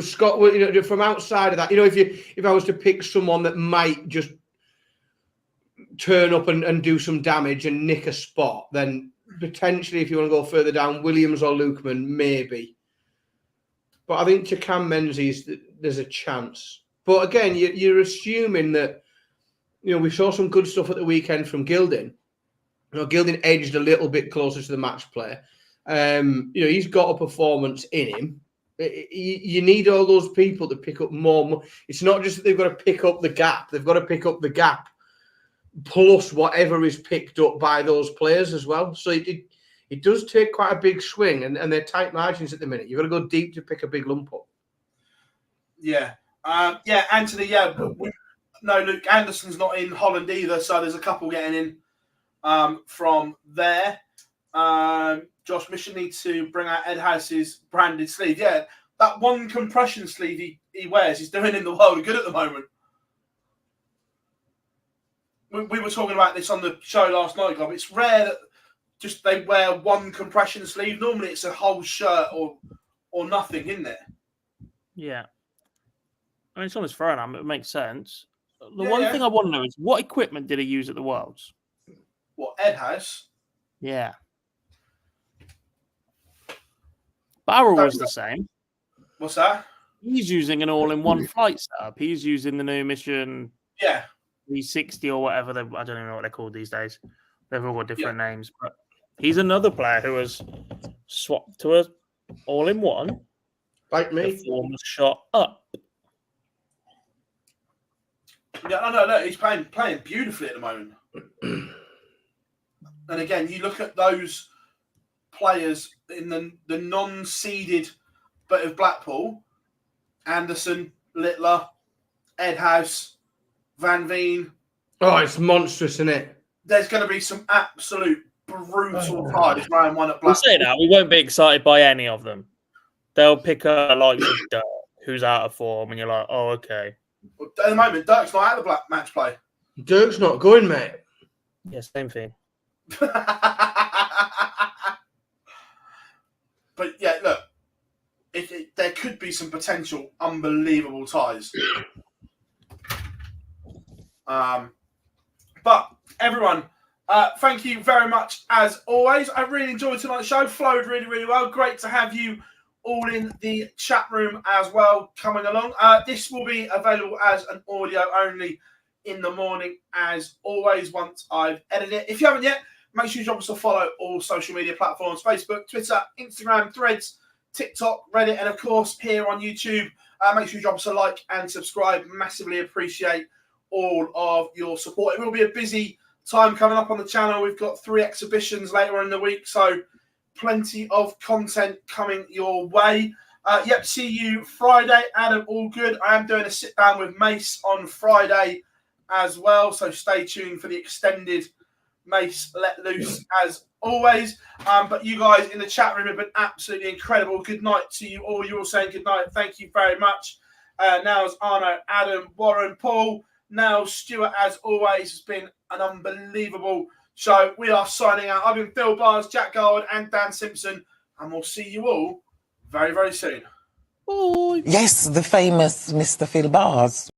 Scott, from outside of that, if I was to pick someone that might just turn up and do some damage and nick a spot, then potentially, if you want to go further down, Williams or Lukeman, maybe. But I think to Cam Menzies, there's a chance. But again, you're assuming that, we saw some good stuff at the weekend from Gilding. Gilding edged a little bit closer to the match play. He's got a performance in him. You need all those people to pick up more. It's not just that they've got to pick up the gap. They've got to pick up the gap plus whatever is picked up by those players as well. So it does take quite a big swing, and they're tight margins at the minute. You've got to go deep to pick a big lump up. Yeah. Anthony, no, Luke Anderson's not in Holland either, so there's a couple getting in from there. Josh Mission needs to bring out Ed House's branded sleeve. Yeah, that one compression sleeve he wears, he's doing in the world of good at the moment. We were talking about this on the show last night, Gob. It's rare that just they wear one compression sleeve. Normally it's a whole shirt or nothing, isn't it? Yeah. I mean, it's almost fair enough. It makes sense. The Yeah, one yeah. thing I want to know is what equipment did he use at the Worlds? What Ed has. Yeah. Barrel Don't was know. the same. What's that? He's using an all-in-one flight setup. He's using the new Mission Yeah. 360 or whatever. I don't even know what they're called these days. They've all got different names. But he's another player who has swapped to a all-in-one. Like me. The form was shot up. Yeah, no, he's playing beautifully at the moment. And again, you look at those players in the non-seeded bit of Blackpool: Anderson, Littler, Ed House, Van Veen. Oh, it's monstrous, isn't it? There's going to be some absolute brutal ties round one at We'll Blackpool. say that. We won't be excited by any of them. They'll pick a like Dirk, who's out of form, and you're like, oh, okay. At the moment, Dirk's not out of the match play. Dirk's not going, mate. Yeah, same thing. But yeah, look, there could be some potential unbelievable ties. But everyone, thank you very much as always. I really enjoyed tonight's show. Flowed really, really well. Great to have you all in the chat room as well coming along. This will be available as an audio only in the morning as always once I've edited it. If you haven't yet, make sure you drop us a follow all social media platforms: Facebook, Twitter, Instagram, Threads, TikTok, Reddit, and of course here on YouTube. Make sure you drop us a like and subscribe. Massively appreciate all of your support. It will be a busy time coming up on the channel. We've got 3 exhibitions later in the week, so plenty of content coming your way. Yep, see you Friday. Adam, all good. I am doing a sit down with Mace on Friday as well, so stay tuned for the extended Mace Let Loose as always. But you guys in the chat room have been absolutely incredible. Good night to you all. You're all saying good night. Thank you very much. Now it's Arno, Adam, Warren, Paul. Now Stuart, as always, has been an unbelievable show. We are signing out. I've been Phil Bars, Jack Garwood, and Dan Simpson, and we'll see you all very, very soon. Yes, the famous Mr. Phil Bars.